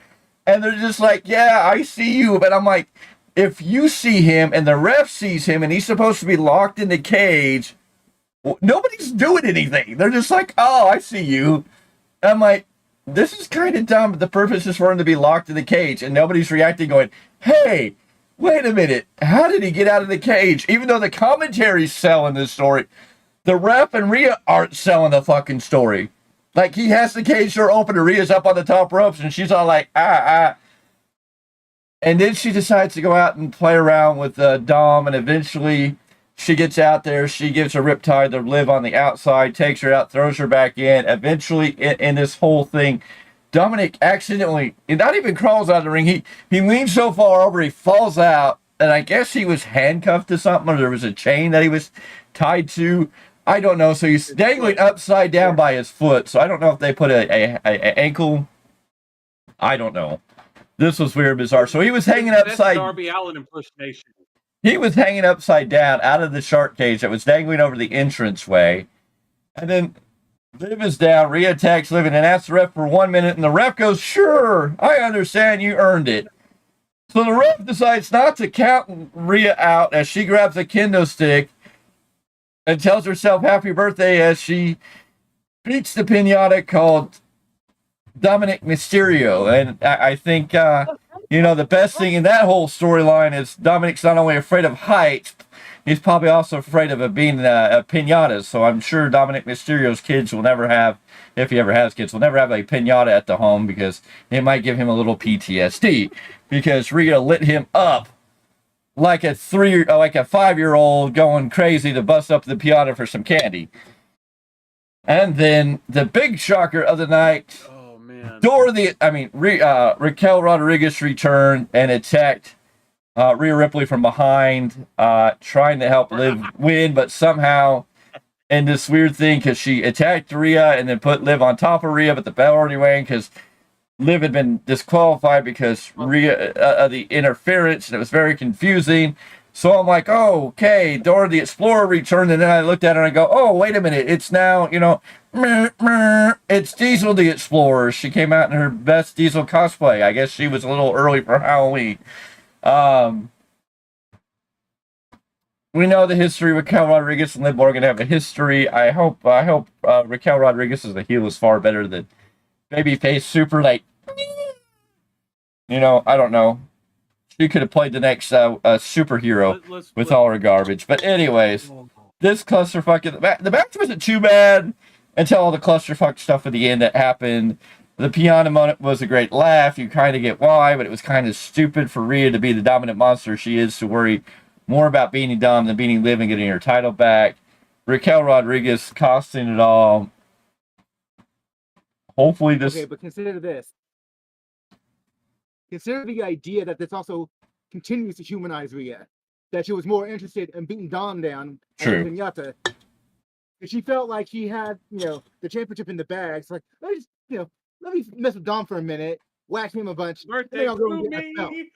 and they're just like, "Yeah, I see you," but I'm like, if you see him and the ref sees him and he's supposed to be locked in the cage, nobody's doing anything. They're just like, "Oh, I see you." And I'm like, this is kind of dumb, but the purpose is for him to be locked in the cage, and nobody's reacting going, "Hey, wait a minute. How did he get out of the cage?" Even though the commentary's selling this story, the ref and Rhea aren't selling the fucking story. Like, he has the cage door open and Rhea's up on the top ropes, and she's all like, ah. And then she decides to go out and play around with Dom, and eventually she gets out there. She gives a riptide to Liv on the outside, takes her out, throws her back in. Eventually, in this whole thing, Dominick accidentally, he not even crawls out of the ring. He leans so far over, he falls out, and I guess he was handcuffed to something, or there was a chain that he was tied to. I don't know. So he's dangling upside down by his foot. So I don't know if they put a ankle. I don't know. This was weird, bizarre. So he was hanging upside. Darby Allin impersonation. He was hanging upside down out of the shark cage that was dangling over the entranceway, and then Liv is down. Rhea attacks Liv and asks the ref for 1 minute, and the ref goes, "Sure, I understand. You earned it." So the ref decides not to count Rhea out as she grabs a kendo stick and tells herself happy birthday as she beats the pinata called Dominick Mysterio. And I think, the best thing in that whole storyline is Dominick's not only afraid of heights, he's probably also afraid of being pinatas. So I'm sure Dominick Mysterio's kids will never have, if he ever has kids, will never have a pinata at the home because it might give him a little PTSD because Rhea lit him up like a 5-year-old going crazy to bust up the pinata for some candy. And then the big shocker of the night, Raquel Rodriguez returned and attacked Rhea Ripley from behind, trying to help Liv win, but somehow in this weird thing, because she attacked Rhea and then put Liv on top of Rhea, but the bell already rang because Liv had been disqualified because Rhea the interference, and it was very confusing. So I'm like, oh, okay, Dora the Explorer returned, and then I looked at her and I go, oh, wait a minute, it's now, it's Diesel the Explorer. She came out in her best Diesel cosplay. I guess she was a little early for Halloween. We know the history. Raquel Rodriguez and Liv Morgan have a history. I hope Raquel Rodriguez as the heel is far better than babyface super, I don't know. She could have played the next superhero with all her garbage. But anyways, this clusterfuck, the match wasn't too bad until all the clusterfuck stuff at the end that happened. The piano moment was a great laugh. You kind of get why, but it was kind of stupid for Rhea to be the dominant monster she is to worry more about beating Dom than beating Liv and getting her title back. Raquel Rodriguez costing it all. Hopefully this... Okay, but consider this. Consider the idea that this also continues to humanize Rhea. That she was more interested in beating Dom down at Pinata. And she felt like she had, the championship in the bag. It's like, let me mess with Dom for a minute, whack him a bunch. Birthday I'll go to and get me.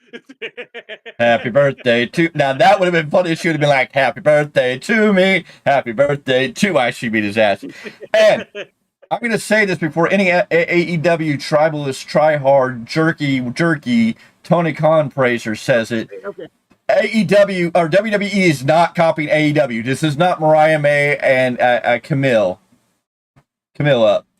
Happy birthday to... Now, that would have been funny if she would have been like, happy birthday to me. Happy birthday to... Why she beat his ass. And I'm going to say this before any AEW tribalist, try-hard, jerky, Tony Khan praiser says it. Okay. AEW, or WWE is not copying AEW. This is not Mariah May and Camilla,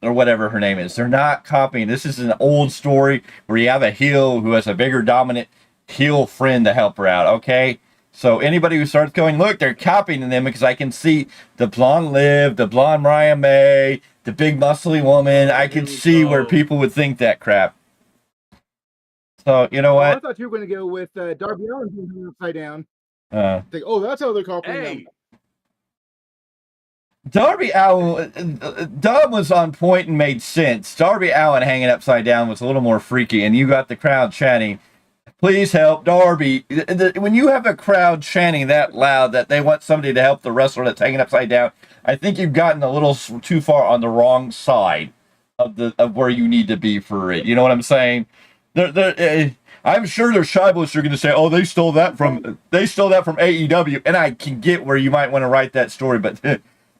or whatever her name is. They're not copying. This is an old story where you have a heel who has a bigger, dominant heel friend to help her out, okay? So anybody who starts going, look, they're copying them, because I can see the blonde Liv, the blonde Mariah May, the big muscly woman. I can see where people would think that crap. So, you know what? I thought you were going to go with Darby Allin being upside down. Think, that's how they're copying them. Darby Allin, Dub was on point and made sense. Darby Allin hanging upside down was a little more freaky, and you got the crowd chanting, "Please help Darby." When you have a crowd chanting that loud that they want somebody to help the wrestler that's hanging upside down, I think you've gotten a little too far on the wrong side of where you need to be for it. You know what I'm saying? I'm sure there's tribalists who are going to say, "Oh, they stole that from AEW," and I can get where you might want to write that story, but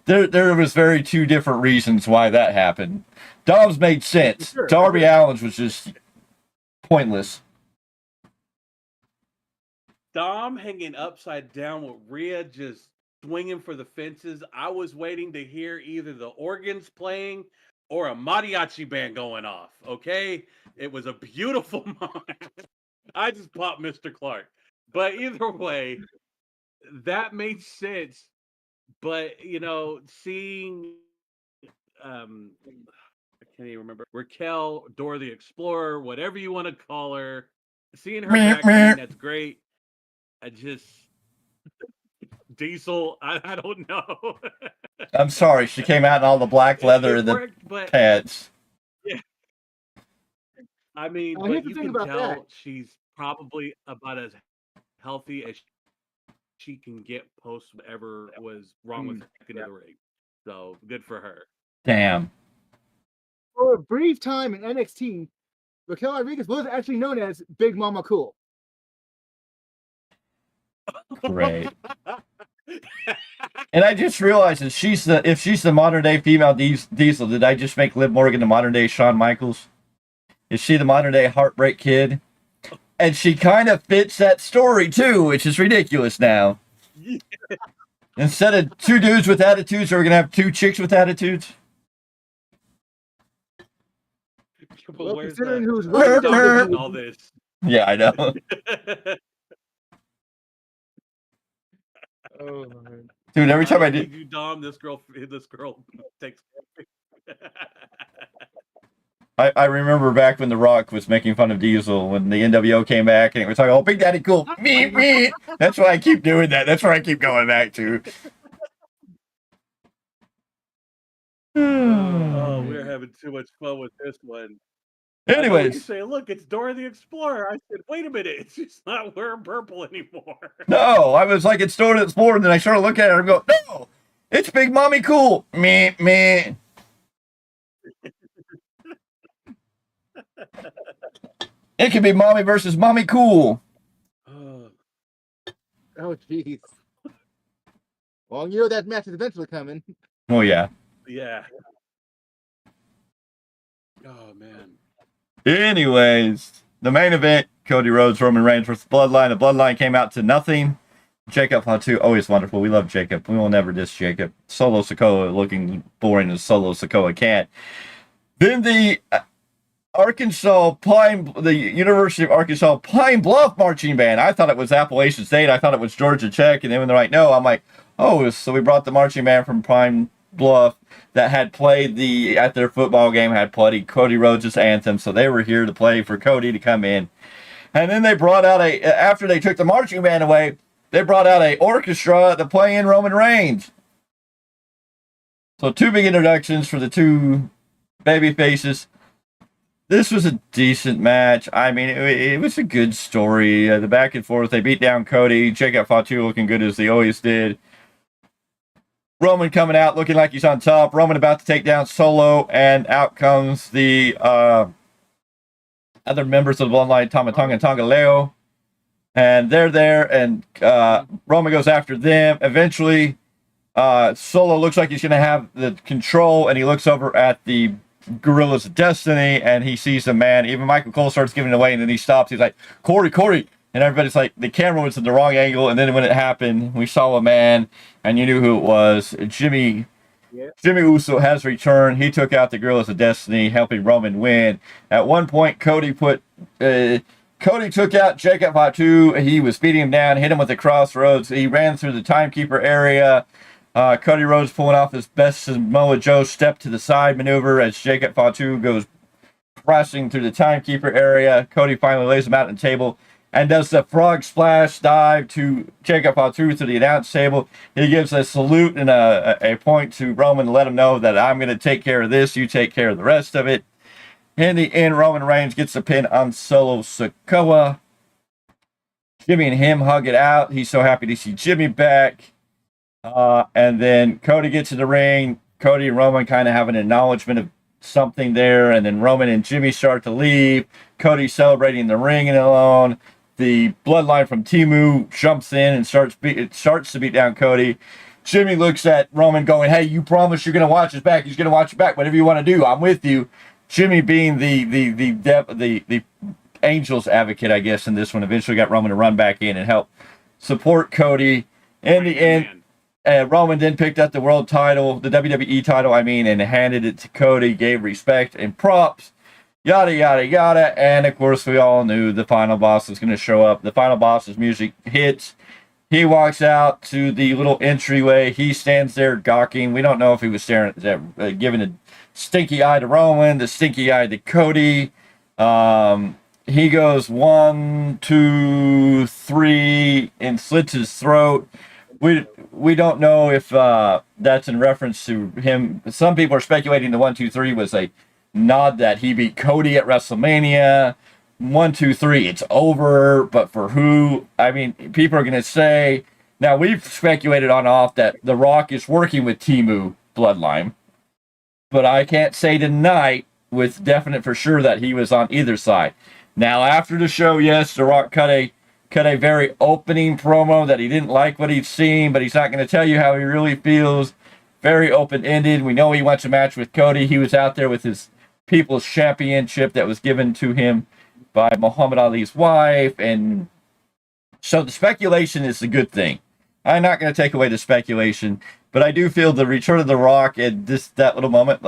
there was very two different reasons why that happened. Dom's made sense. Sure. Darby Allin's was just pointless. Dom hanging upside down with Rhea just swinging for the fences. I was waiting to hear either the organs playing or a mariachi band going off. Okay, it was a beautiful moment. I just popped Mr. Clarke, but either way, that made sense. But seeing I can't even remember, Raquel, Dora the Explorer, whatever you want to call her, seeing her back, that's great. I just Diesel, I don't know. I'm sorry, she came out in all the black leather and the pads. Yeah. I mean, but you can tell she's probably about as healthy as she can get post whatever was wrong with her into the ring. So good for her. Damn. For a brief time in NXT, Raquel Rodriguez was actually known as Big Mama Cool. Great. And I just realized that if she's the modern day female Diesel, did I just make Liv Morgan the modern day Shawn Michaels? Is she the modern day Heartbreak Kid? And she kind of fits that story too, which is ridiculous now. Yeah. Instead of two dudes with attitudes, we're gonna have two chicks with attitudes. Well, considering who's running all this. Yeah, I know. Oh, dude, every time I do you, Dom, this girl takes. I remember back when The Rock was making fun of Diesel when the NWO came back and it was like, "Oh, Big Daddy Cool, me." That's why I keep doing that. That's where I keep going back to. Oh, we're having too much fun with this one. Anyways, you say, "Look, it's Dora the Explorer." I said, "Wait a minute, she's not wearing purple anymore." No, I was like, "It's Dora the Explorer," and then I started looking at her and go, "No, it's Big Mommy Cool, me." It could be Mommy versus Mommy Cool. Oh, jeez. Well, you know that match is eventually coming. Oh, yeah. Yeah. Oh, man. Anyways, the main event, Cody Rhodes, Roman Reigns versus Bloodline. The Bloodline came out to nothing. Jacob Fatu, always wonderful. We love Jacob. We will never diss Jacob. Solo Sikoa looking boring as Solo Sikoa can't. Then the University of Arkansas Pine Bluff marching band. I thought it was Appalachian State. I thought it was Georgia Tech. And then when they're like, no, I'm like, oh, so we brought the marching band from Pine Bluff that had played at their football game, had played Cody Rhodes' anthem. So they were here to play for Cody to come in. And then they brought out after they took the marching band away, they brought out a orchestra to play in Roman Reigns. So two big introductions for the two baby faces. This was a decent match. I mean, it was a good story. The back and forth, they beat down Cody. Jacob Fatu looking good as they always did. Roman coming out looking like he's on top. Roman about to take down Solo, and out comes the other members of the Bloodline, Tama Tonga and Tonga Leo. And they're there, and Roman goes after them. Eventually, Solo looks like he's going to have the control, and he looks over at the Gorillas of Destiny, and he sees a man. Even Michael Cole starts giving it away, and then he stops. He's like, Corey. And everybody's like, the camera was in the wrong angle. And then when it happened, we saw a man, and you knew who it was. Jimmy Uso has returned. He took out the Gorillas of Destiny, helping Roman win. At one point, Cody took out Jacob Fatu. He was beating him down, hit him with the crossroads. He ran through the timekeeper area. Cody Rhodes pulling off his best Samoa Joe step to the side maneuver as Jacob Fatu goes crashing through the timekeeper area. Cody finally lays him out on the table. and does the frog splash dive to take up Fatu to the announce table. He gives a salute and a point to Roman to let him know that I'm going to take care of this. You take care of the rest of it. In the end, Roman Reigns gets the pin on Solo Sikoa. Jimmy and him hug it out. He's so happy to see Jimmy back. And then Cody gets in the ring. Cody and Roman kind of have an acknowledgement of something there. And then Roman and Jimmy start to leave. Cody celebrating the ring and alone. The bloodline from Timu jumps in and starts to beat down Cody. Jimmy looks at Roman going, hey, you promised you're going to watch his back. He's going to watch your back. Whatever you want to do, I'm with you. Jimmy being the Angels advocate, I guess, in this one, eventually got Roman to run back in and help support Cody. In the end, Roman then picked up the world title, the WWE title, and handed it to Cody, gave respect and props. Yada, yada, yada. And, of course, we all knew the final boss was going to show up. The final boss's music hits. He walks out to the little entryway. He stands there gawking. We don't know if he was staring at giving a stinky eye to Roman, the stinky eye to Cody. He goes 1, 2, 3 and slits his throat. We don't know if that's in reference to him. Some people are speculating the 1, 2, 3 was a nod that he beat Cody at WrestleMania. 1, 2, 3, it's over, but for who? People are going to say, now we've speculated on off that The Rock is working with Timu Bloodline, but I can't say tonight with definite for sure that he was on either side. Now, after the show, yes, The Rock cut a very opening promo that he didn't like what he'd seen, but he's not going to tell you how he really feels. Very open-ended. We know he wants a match with Cody. He was out there with his People's Championship that was given to him by Muhammad Ali's wife, and so the speculation is a good thing. I'm not going to take away the speculation, but I do feel the return of The Rock at that little moment.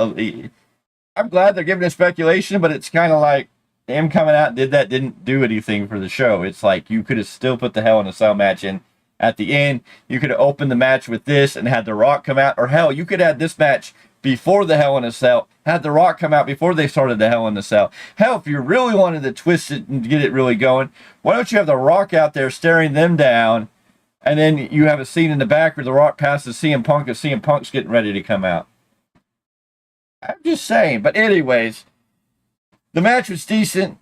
I'm glad they're giving it speculation, but it's kind of like him coming out and didn't do anything for the show. It's like you could have still put the Hell in a Cell match in at the end. You could have opened the match with this and had The Rock come out, or hell, you could have this match before the Hell in a Cell, had The Rock come out before they started the Hell in a Cell. Hell, if you really wanted to twist it and get it really going, why don't you have The Rock out there staring them down, and then you have a scene in the back where The Rock passes CM Punk as CM Punk's getting ready to come out. I'm just saying. But anyways, the match was decent.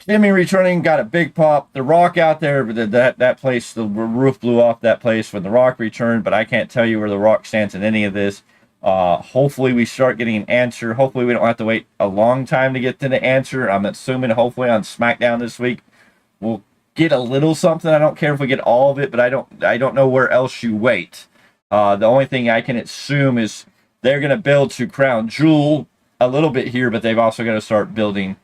Jimmy returning, got a big pop. The Rock out there, that place, the roof blew off that place when The Rock returned, but I can't tell you where The Rock stands in any of this. Hopefully we start getting an answer. Hopefully we don't have to wait a long time to get to the answer. I'm assuming hopefully on SmackDown this week we'll get a little something. I don't care if we get all of it, but I don't know where else you wait. The only thing I can assume is they're going to build to Crown Jewel a little bit here, but they've also got to start building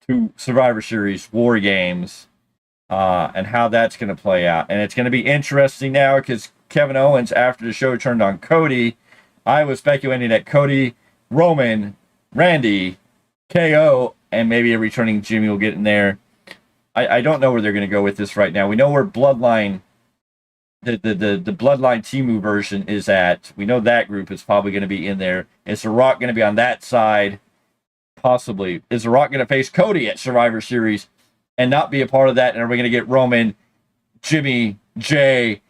to Survivor Series, War Games, and how that's going to play out. And it's going to be interesting now because Kevin Owens, after the show, turned on Cody. I was speculating that Cody, Roman, Randy, KO, and maybe a returning Jimmy will get in there. I don't know where they're going to go with this right now. We know where Bloodline, the Bloodline Timu version is at. We know that group is probably going to be in there. Is The Rock going to be on that side? Possibly. Is The Rock going to face Cody at Survivor Series and not be a part of that? And are we going to get Roman, Jimmy, Jay,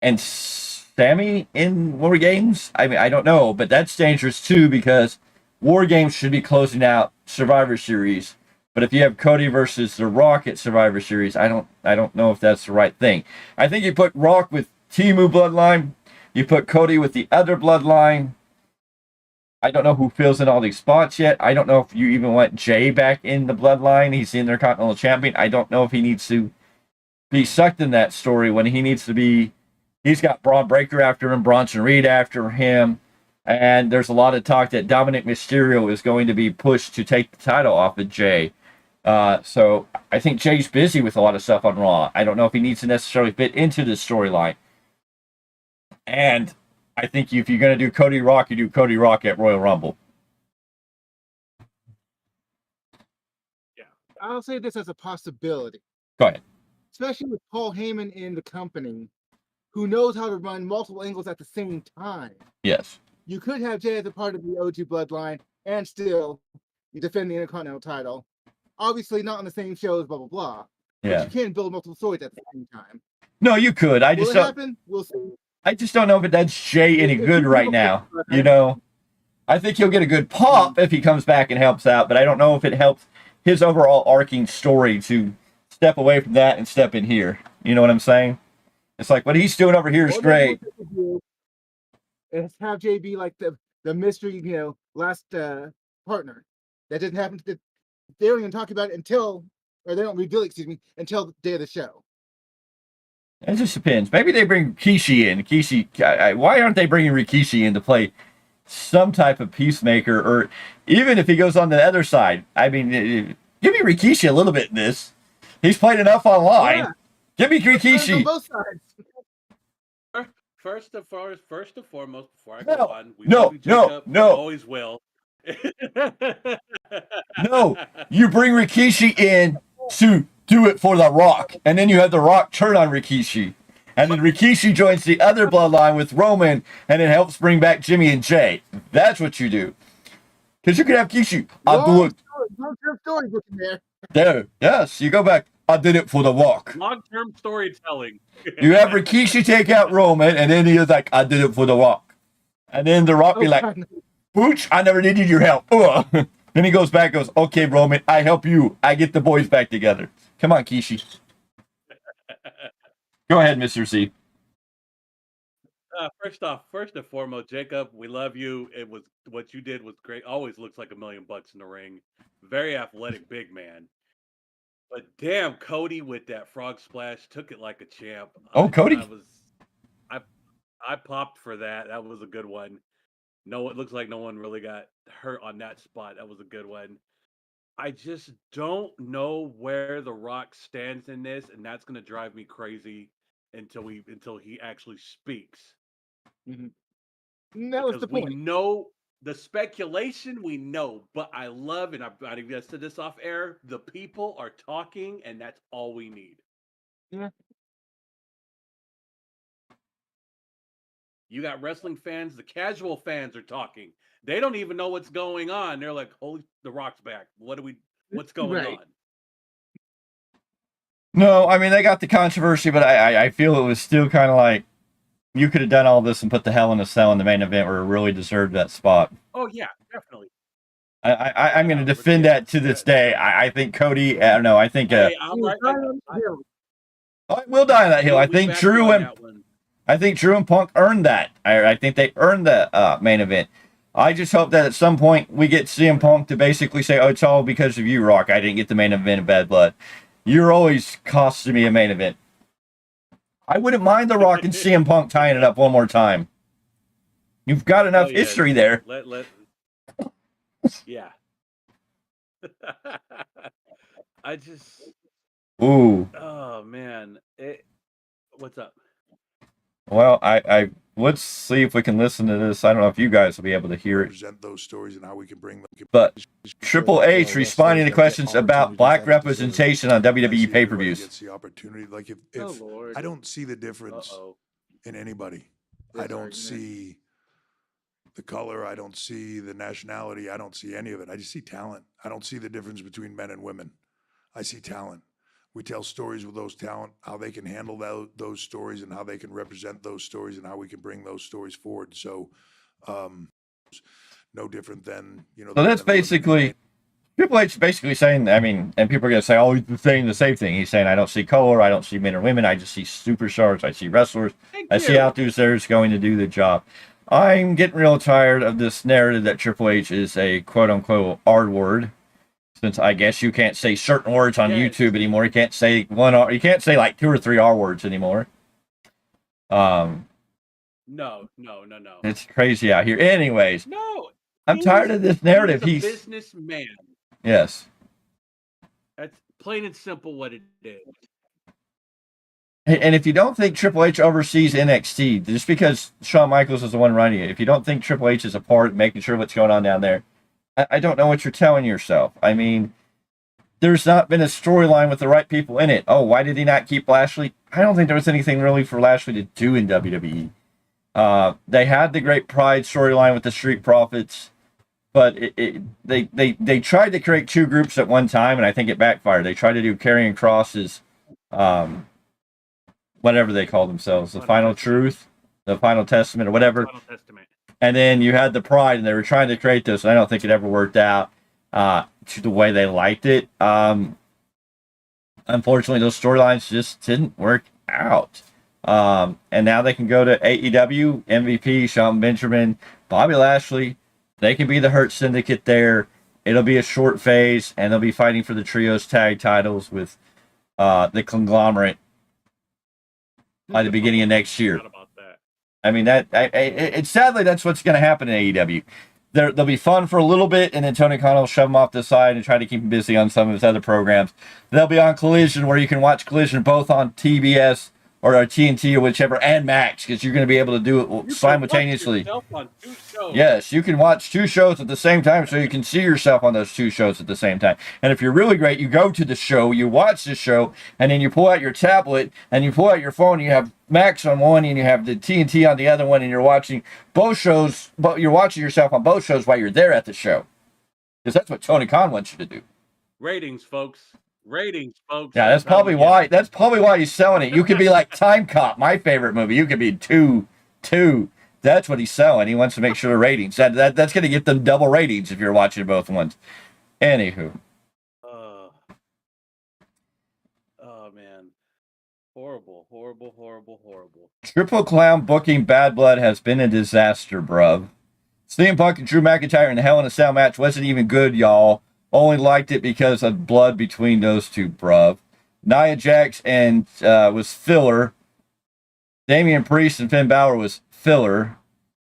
and Sammy in War Games? I don't know, but that's dangerous too because War Games should be closing out Survivor Series. But if you have Cody versus The Rock at Survivor Series, I don't know if that's the right thing. I think you put Rock with Timu Bloodline, you put Cody with the other Bloodline. I don't know who fills in all these spots yet. I don't know if you even want Jay back in the Bloodline. He's the Intercontinental Champion. I don't know if he needs to be sucked in that story when he needs to be. He's got Braun Breaker after him, Bronson Reed after him, and there's a lot of talk that Dominick Mysterio is going to be pushed to take the title off of Jay. So I think Jay's busy with a lot of stuff on Raw. I don't know if he needs to necessarily fit into this storyline. And I think if you're going to do Cody Rock, you do Cody Rock at Royal Rumble. Yeah, I'll say this as a possibility. Go ahead. Especially with Paul Heyman in the company, who knows how to run multiple angles at the same time. Yes. You could have Jay as a part of the OG Bloodline and still you defend the Intercontinental title. Obviously not on the same show as blah, blah, blah. Yeah. But you can't build multiple stories at the same time. No, you could. I Will just it don't. happen? We'll see. I just don't know if it does Jay any If good you right look now. at- You know, I think he'll get a good pop if he comes back and helps out, but I don't know if it helps his overall arcing story to step away from that and step in here. You know what I'm saying? It's like what he's doing over here is All great. they want to do is have Jay be like the mystery, last partner. That doesn't happen. They don't even talk about it until, or they don't reveal it, until the day of the show. It just depends. Maybe they bring Rikishi in. Why aren't they bringing Rikishi in to play some type of peacemaker, or even if he goes on the other side? I mean, give me Rikishi a little bit in this. He's played enough online. Yeah. Give me On Rikishi. both sides. First and foremost, before I No, go on, we no, love you, Jacob. no. We always will. No, you bring Rikishi in to do it for The Rock, and then you have The Rock turn on Rikishi, and then Rikishi joins the other bloodline with Roman, and it helps bring back Jimmy and Jay. That's what you do. Because you could have Rikishi. I'll do it. Long-term story looking there. There, yes, you go back. I did it for The Rock. Long-term storytelling. You have Rikishi take out Roman, and then he was like, I did it for The Rock. And then The Rock be like, God. Booch, I never needed your help. Ugh. Then he goes back and goes, okay, Roman, I help you. I get the boys back together. Come on, Kishi. Go ahead, Mr. C. First and foremost, Jacob, we love you. It was what you did was great. Always looks like $1 million in the ring. Very athletic, big man. But damn, Cody with that frog splash took it like a champ. Oh, Cody. I popped for that. That was a good one. No, it looks like no one really got hurt on that spot. That was a good one. I just don't know where The Rock stands in this, and that's going to drive me crazy until he actually speaks. Mm-hmm. That was the point. We know the speculation, but I love, and I've said this off air, the people are talking, and that's all we need. Yeah. You got wrestling fans, the casual fans are talking. They don't even know what's going on. They're like, holy, The Rock's back. What's going on? No, I mean, they got the controversy, but I feel it was still kind of like, you could have done all this and put the Hell in a Cell in the main event where it really deserved that spot. Oh, yeah, definitely. I'm going to defend that to this day. I think Cody, I don't know, I think... I'm right. I will die on that hill. I think Drew and Punk earned that. I think they earned the main event. I just hope that at some point we get CM Punk to basically say, oh, it's all because of you, Rock. I didn't get the main event of Bad Blood. You're always costing me a main event. I wouldn't mind The Rock and CM Punk tying it up one more time. You've got enough history there. Yeah. I just... Ooh. Oh, man. What's up? Well, let's see if we can listen to this. I don't know if you guys will be able to hear it. Present those stories and how we can bring them. But Triple H responding to questions about black representation on WWE pay-per-views. Gets the opportunity. Like if Lord. I don't see the difference in anybody. I don't see the color. I don't see the nationality. I don't see any of it. I just see talent. I don't see the difference between men and women. I see talent. We tell stories with those talent, how they can handle those stories and how they can represent those stories and how we can bring those stories forward. So, no different than, So that's basically, Triple H basically saying, I mean, and people are going to say, oh, he's saying the same thing. He's saying, I don't see color, I don't see men or women, I just see superstars, I see wrestlers, I see outdoors there's going to do the job. I'm getting real tired of this narrative that Triple H is a quote-unquote R word. Since I guess you can't say certain words on YouTube anymore. You can't say you can't say like 2 or 3 R words anymore. No. It's crazy out here. Anyways. No. I'm tired of this narrative. He's a businessman. Yes. That's plain and simple what it is. And if you don't think Triple H oversees NXT, just because Shawn Michaels is the one running it, if you don't think Triple H is a part of making sure what's going on down there, I don't know what you're telling yourself. I mean, there's not been a storyline with the right people in it. Oh, why did he not keep Lashley? I don't think there was anything really for Lashley to do in WWE. They had the Great Pride storyline with the Street Profits, but they tried to create 2 groups at one time, and I think it backfired. They tried to do Karrion Kross's whatever they call themselves, the Final Truth, the Final Testament, or whatever. Final Testament. And then you had the Pride, and they were trying to create this, and I don't think it ever worked out to the way they liked it. Unfortunately, those storylines just didn't work out. And now they can go to AEW, MVP, Shelton Benjamin, Bobby Lashley. They can be the Hurt Syndicate there. It'll be a short phase, and they'll be fighting for the Trios tag titles with the conglomerate by the beginning of next year. I mean, it's sadly that's what's going to happen in AEW. They'll be fun for a little bit, and then Tony Khan will shove them off the side and try to keep them busy on some of his other programs. They'll be on Collision, where you can watch Collision both on TBS or TNT or whichever, and Max, because you're going to be able to do it simultaneously. On 2 shows. Yes, you can watch 2 shows at the same time, so you can see yourself on those 2 shows at the same time. And if you're really great, you go to the show, you watch the show, and then you pull out your tablet, and you pull out your phone, and you have Max on one, and you have the TNT on the other one, and you're watching both shows, but you're watching yourself on both shows while you're there at the show. Because that's what Tony Khan wants you to do. Ratings, folks. Yeah, that's probably why. That's probably why he's selling it. You could be like Time Cop, my favorite movie. You could be two. That's what he's selling. He wants to make sure the ratings. That's going to get them double ratings if you're watching both ones. Anywho. Oh man, horrible. Triple Clown booking Bad Blood has been a disaster, bruv. CM Punk and Drew McIntyre in the Hell in a Cell match wasn't even good, y'all. Only liked it because of blood between those two, bruv. Nia Jax and was filler. Damien Priest and Finn Balor was filler.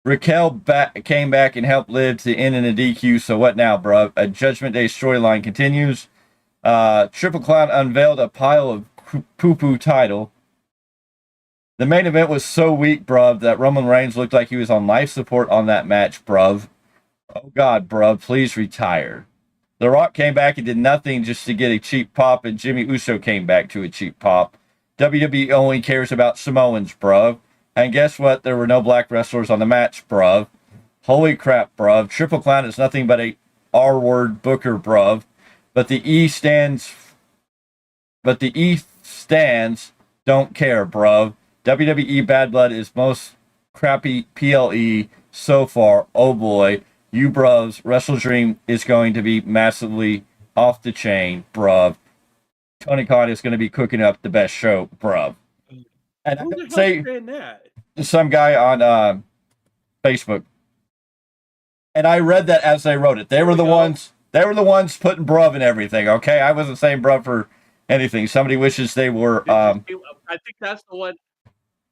Raquel came back and helped Liv to end in a DQ, so what now, bruv? A Judgment Day storyline continues. Triple Clown unveiled a pile of poo-poo title. The main event was so weak, bruv, that Roman Reigns looked like he was on life support on that match, bruv. Oh, God, bruv, please retire. The Rock came back and did nothing just to get a cheap pop, and Jimmy Uso came back to a cheap pop. WWE only cares about Samoans, bruv. And guess what? There were no black wrestlers on the match, bruv. Holy crap, bruv. Triple Clown is nothing but a R-word booker, bruv. But the E stands don't care, bruv. WWE Bad Blood is most crappy PLE so far. Oh boy. You bruvs, Wrestle Dream is going to be massively off the chain, bruv. Tony Khan is going to be cooking up the best show, bruv. And I don't say that? Some guy on Facebook. And I read that as they wrote it. They were the ones putting bruv in everything, okay? I wasn't saying bruv for anything. Somebody wishes they were I think that's the one.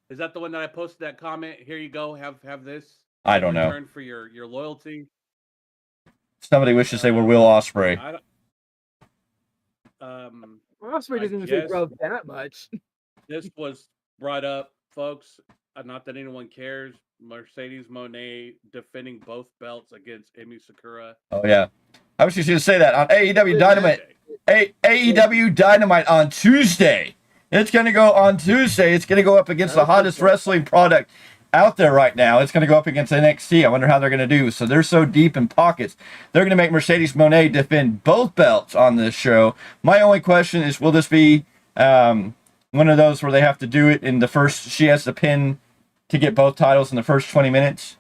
Is that the one that I posted that comment? Here you go, have this. I don't know. Return for your loyalty. Somebody wishes they were Will Ospreay. Ospreay doesn't even grow that much. This was brought up, folks. Not that anyone cares. Mercedes Moné defending both belts against Emi Sakura. Oh yeah, I was just going to say that on AEW Dynamite. AEW Dynamite on Tuesday. It's going to go on Tuesday. It's going to go up against the hottest wrestling product out there right now. It's going to go up against NXT. I wonder how they're going to do. So they're so deep in pockets. They're going to make Mercedes Moné defend both belts on this show. My only question is, will this be one of those where they have to do it in the first, she has to pin to get both titles in the first 20 minutes?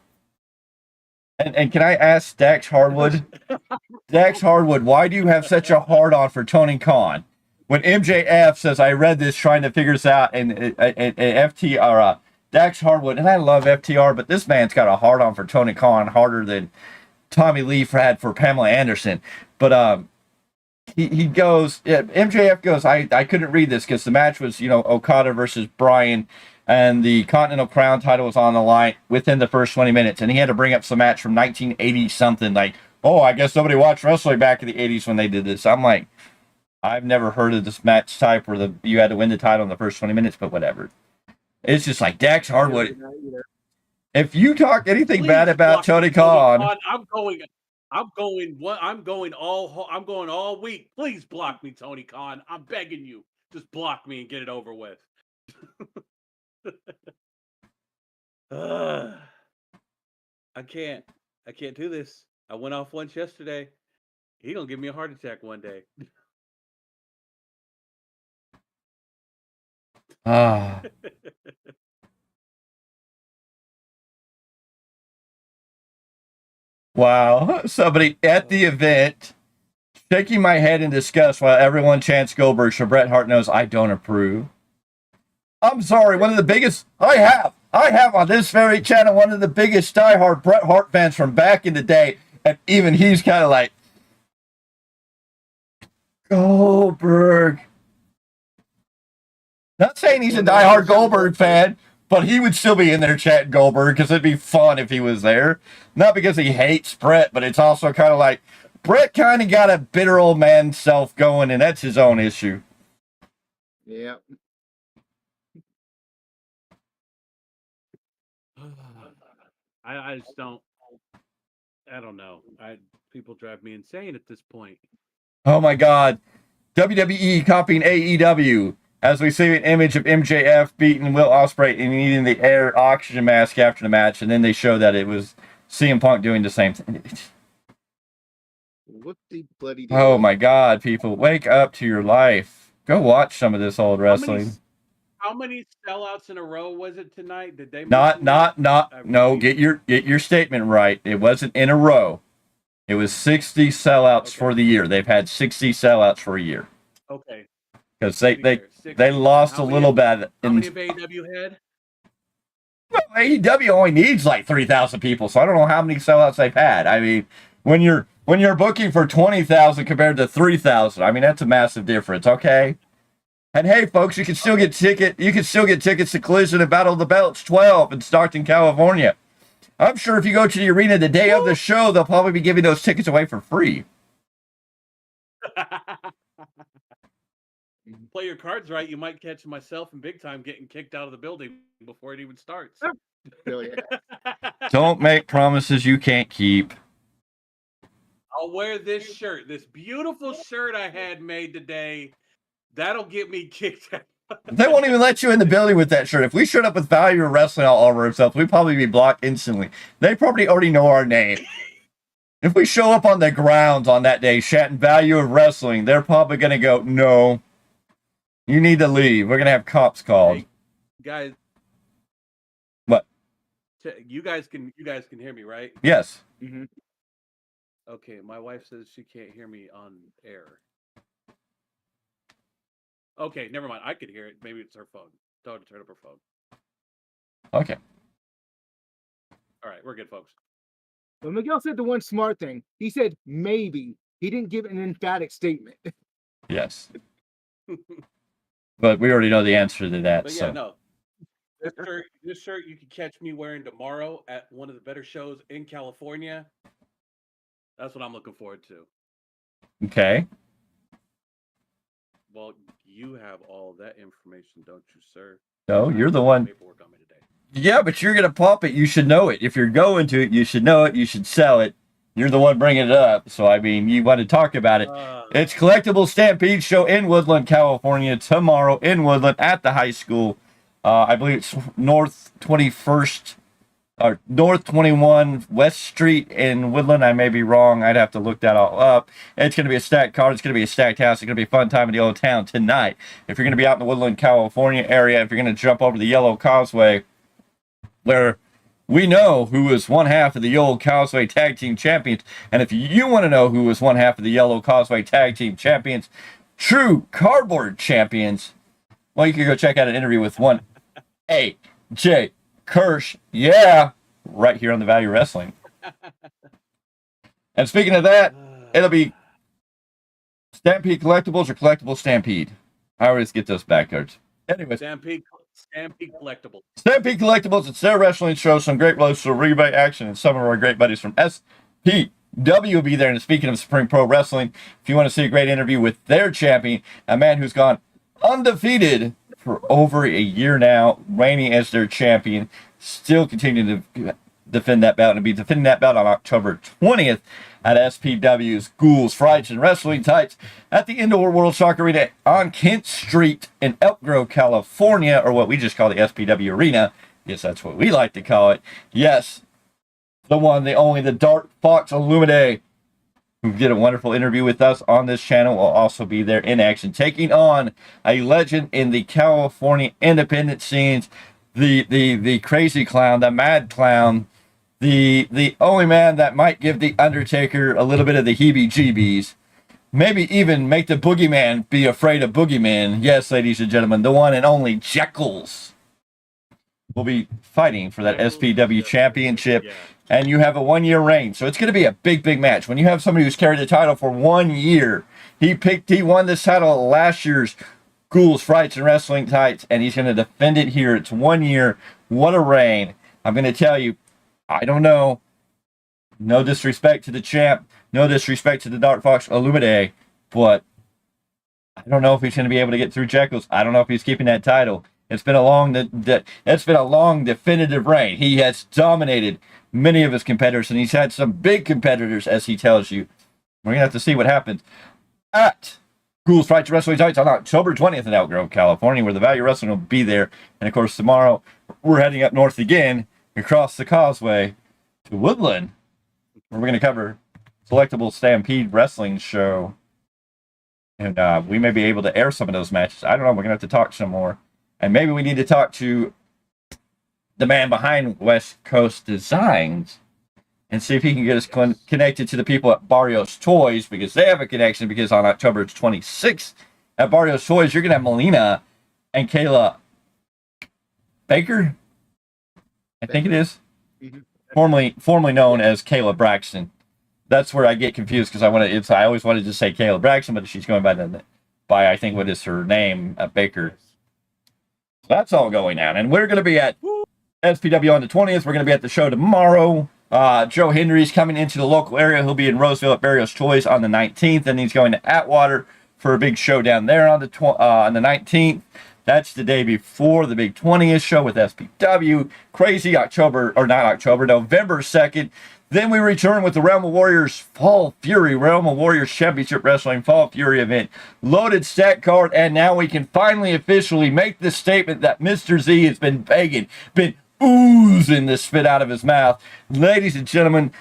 And can I ask Dax Hardwood? Dax Hardwood, why do you have such a hard-on for Tony Khan? When MJF says, I read this trying to figure this out, and FTR, Dax Hardwood, and I love FTR, but this man's got a hard-on for Tony Khan, harder than Tommy Lee had for Pamela Anderson. But he goes, MJF goes, I couldn't read this because the match was, Okada versus Bryan, and the Continental Crown title was on the line within the first 20 minutes, and he had to bring up some match from 1980-something, like, oh, I guess nobody watched wrestling back in the 80s when they did this. I'm like, I've never heard of this match type where you had to win the title in the first 20 minutes, but whatever. It's just like Dax Hardwood. If you talk anything bad about Tony Khan, I'm going all week. Please block me, Tony Khan. I'm begging you. Just block me and get it over with. I can't do this. I went off once yesterday. He gonna give me a heart attack one day. Ah. Wow. Somebody at the event shaking my head in disgust while everyone chants Goldberg so Bret Hart knows I don't approve. I'm sorry, one of the biggest I have on this very channel one of the biggest diehard Bret Hart fans from back in the day, and even he's kind of like Goldberg. Not saying he's a diehard Goldberg fan, but he would still be in there chatting Goldberg because it'd be fun if he was there. Not because he hates Bret, but it's also kind of like Bret kind of got a bitter old man self going, and that's his own issue. Yeah. I just don't. I don't know. People drive me insane at this point. Oh my God. WWE copying AEW. As we see an image of MJF beating Will Ospreay and eating the air oxygen mask after the match, and then they show that it was CM Punk doing the same thing. Whoopsie bloody. Oh my God, people, wake up to your life. Go watch some of this old wrestling. How many sellouts in a row was it tonight? Did they no, get your statement right. It wasn't in a row. It was 60 sellouts for the year. They've had 60 sellouts for a year. Okay. Because they lost a little bit. How many have AEW had? Well, AEW only needs like 3,000 people, so I don't know how many sellouts they've had. I mean, when you're booking for 20,000 compared to 3,000, I mean that's a massive difference. Okay. And hey, folks, you can still get tickets to Collision and Battle of the Belts 12 in Stockton, California. I'm sure if you go to the arena the day of the show, they'll probably be giving those tickets away for free. Play your cards right, you might catch myself and Big Time getting kicked out of the building before it even starts. Don't make promises you can't keep. I'll wear this shirt, this beautiful shirt I had made today. That'll get me kicked out. They won't even let you in the building with that shirt. If we showed up with Value of Wrestling all over ourselves, we'd probably be blocked instantly. They probably already know our name. If we show up on the grounds on that day, chanting Value of Wrestling, they're probably going to go, no, you need to leave. We're going to have cops called. Hey, guys. What? You guys can hear me, right? Yes. Mm-hmm. Okay, my wife says she can't hear me on air. Okay, never mind. I could hear it. Maybe it's her phone. Tell her to turn up her phone. Okay. All right, we're good, folks. But Miguel said the one smart thing. He said maybe. He didn't give an emphatic statement. Yes. But we already know the answer to that. But so. yeah, no. This shirt you can catch me wearing tomorrow at one of the better shows in California. That's what I'm looking forward to. Okay. Well, you have all that information, don't you, sir? No, you're the one. Paperwork on me today. Yeah, but you're going to pop it. You should know it. If you're going to it, you should know it. You should sell it. You're the one bringing it up. So, I mean, you want to talk about it. It's Collectible Stampede Show in Woodland, California, tomorrow in Woodland at the high school. I believe it's North 21st or North 21 West Street in Woodland. I may be wrong. I'd have to look that all up. It's going to be a stacked card. It's going to be a stacked house. It's going to be a fun time in the old town tonight. If you're going to be out in the Woodland, California area, if you're going to jump over the Yellow Causeway, where we know who is one half of the old Causeway Tag Team Champions, and if you want to know who is one half of the Yellow Causeway Tag Team Champions, true cardboard champions, well, you can go check out an interview with one AJ Kirsch, yeah, right here on the Value Wrestling. And speaking of that, it'll be Stampede Collectibles or Collectible Stampede. I always get those backwards. Anyways, Stampede Collectibles. Stampede Collectibles, it's their wrestling show. Some great local rebate action, and some of our great buddies from SPW will be there. And speaking of Supreme Pro Wrestling, if you want to see a great interview with their champion, a man who's gone undefeated for over a year now, reigning as their champion, still continuing to defend that belt, and be defending that belt on October 20th at SPW's Ghouls, Frights, and Wrestling Tights at the Indoor World Soccer Arena on Kent Street in Elk Grove, California, or what we just call the SPW Arena. Yes, that's what we like to call it. Yes, the one, the only, the Dark Fox Illuminae, who did a wonderful interview with us on this channel, will also be there in action, taking on a legend in the California independent scenes, the crazy clown, the mad clown, the only man that might give the Undertaker a little bit of the heebie-jeebies, maybe even make the boogeyman be afraid of boogeymen. Yes, ladies and gentlemen, the one and only Jekyll's will be fighting for that SPW championship. Yeah. And you have a 1 year reign. So it's going to be a big, big match. When you have somebody who's carried the title for 1 year, he won this title at last year's Ghouls, Frights, and Wrestling Tights, and he's going to defend it here. It's 1 year. What a reign. I'm going to tell you, I don't know. No disrespect to the champ. No disrespect to the Dark Fox Illumide, but I don't know if he's going to be able to get through Jekyll's. I don't know if he's keeping that title. It's been a long definitive reign. He has dominated many of his competitors, and he's had some big competitors, as he tells you. We're going to have to see what happens at Ghouls, Frights, Wrestling Tights on October 20th in Elk Grove, California, where the Value Wrestling will be there. And, of course, tomorrow we're heading up north again, across the causeway to Woodland, where we're going to cover Selectable Stampede Wrestling Show. And we may be able to air some of those matches. I don't know. We're going to have to talk some more. And maybe we need to talk to the man behind West Coast Designs and see if he can get us connected to the people at Barrios Toys, because they have a connection, because on October 26th at Barrios Toys, you're going to have Melina and Kayla Baker. I think it is. Formerly known as Kayla Braxton. That's where I get confused, because I always wanted to say Kayla Braxton, but she's going by I think what is her name, Baker. So that's all going on, and we're going to be at SPW on the 20th. We're going to be at the show tomorrow. Joe Henry's coming into the local area. He'll be in Roseville at Barrios Toys on the 19th, and he's going to Atwater for a big show down there on the 19th. That's the day before the big 20th show with SPW. Crazy November 2nd. Then we return with the Realm of Warriors Fall Fury, Realm of Warriors Championship Wrestling Fall Fury event. Loaded stat card, and now we can finally officially make the statement that Mr. Z has been begging, been oozing the spit out of his mouth. Ladies and gentlemen,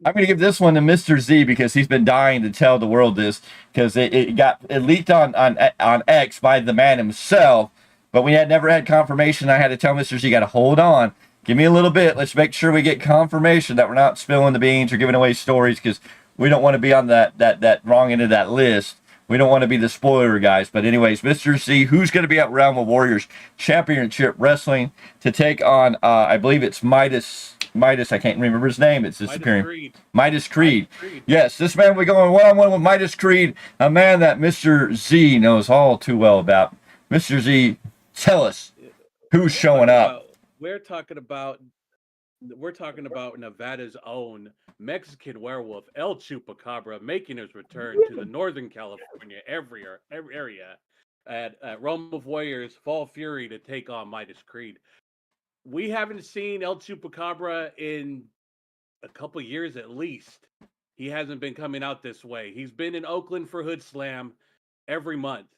I'm going to give this one to Mr. Z, because he's been dying to tell the world this, because it leaked on X by the man himself, but we had never had confirmation. I had to tell Mr. Z, you got to hold on. Give me a little bit. Let's make sure we get confirmation that we're not spilling the beans or giving away stories, because we don't want to be on that wrong end of that list. We don't want to be the spoiler guys. But anyways, Mr. Z, who's going to be at Realm of Warriors Championship Wrestling to take on, I believe it's Midas, I can't remember his name. It's disappearing. Midas Creed. Yes, this man will be going one-on-one with Midas Creed, a man that Mr. Z knows all too well about. Mr. Z, tell us who's showing up. We're talking about Nevada's own Mexican werewolf El Chupacabra making his return to the Northern California area at Realm of Warriors Fall Fury to take on Midas Creed. We haven't seen El Chupacabra in a couple years at least. He hasn't been coming out this way. He's been in Oakland for Hood Slam every month.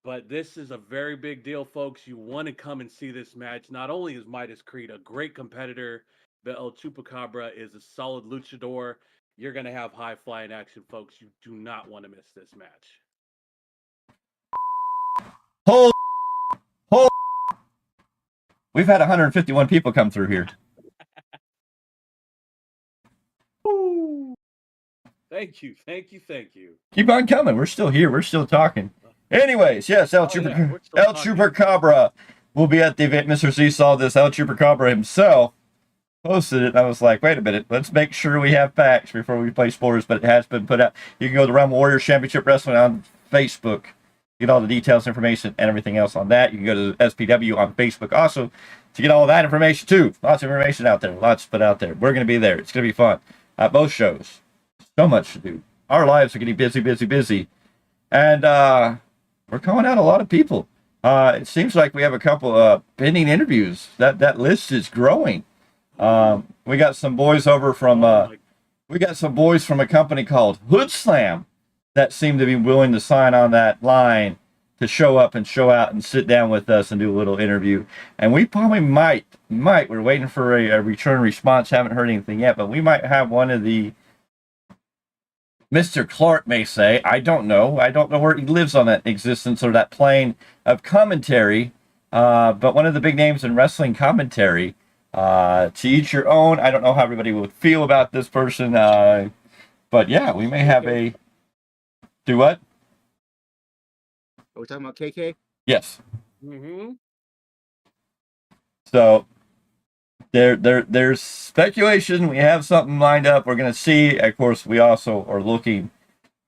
But this is a very big deal, folks. You want to come and see this match. Not only is Midas Creed a great competitor, but El Chupacabra is a solid luchador. You're going to have high-flying action, folks. You do not want to miss this match. We've had 151 people come through here. Thank you. Keep on coming. We're still here. We're still talking. Anyways, yes, El Chupacabra will be at the event. Mr. Z saw this. El Chupacabra himself posted it, and I was like, wait a minute, let's make sure we have facts before we play spoilers, but it has been put out. You can go to Realm of Warriors Championship Wrestling on Facebook. Get all the details, information, and everything else on that. You can go to SPW on Facebook also to get all that information too. Lots of information out there. Lots put out there. We're going to be there. It's going to be fun. At both shows. So much to do. Our lives are getting busy. And, we're calling out a lot of people. It seems like we have a couple pending interviews. That list is growing. We got some boys over from a company called Hood Slam that seem to be willing to sign on that line to show up and show out and sit down with us and do a little interview. And we probably might. We're waiting for a return response. Haven't heard anything yet, but we might have one of the Mr. Clarke may say, I don't know. I don't know where he lives on that existence or that plane of commentary. But one of the big names in wrestling commentary, to each your own. I don't know how everybody would feel about this person. But yeah, we may have a... Do what? Are we talking about KK? Yes. Mm-hmm. So there's speculation. We have something lined up. We're going to see. Of course, we also are looking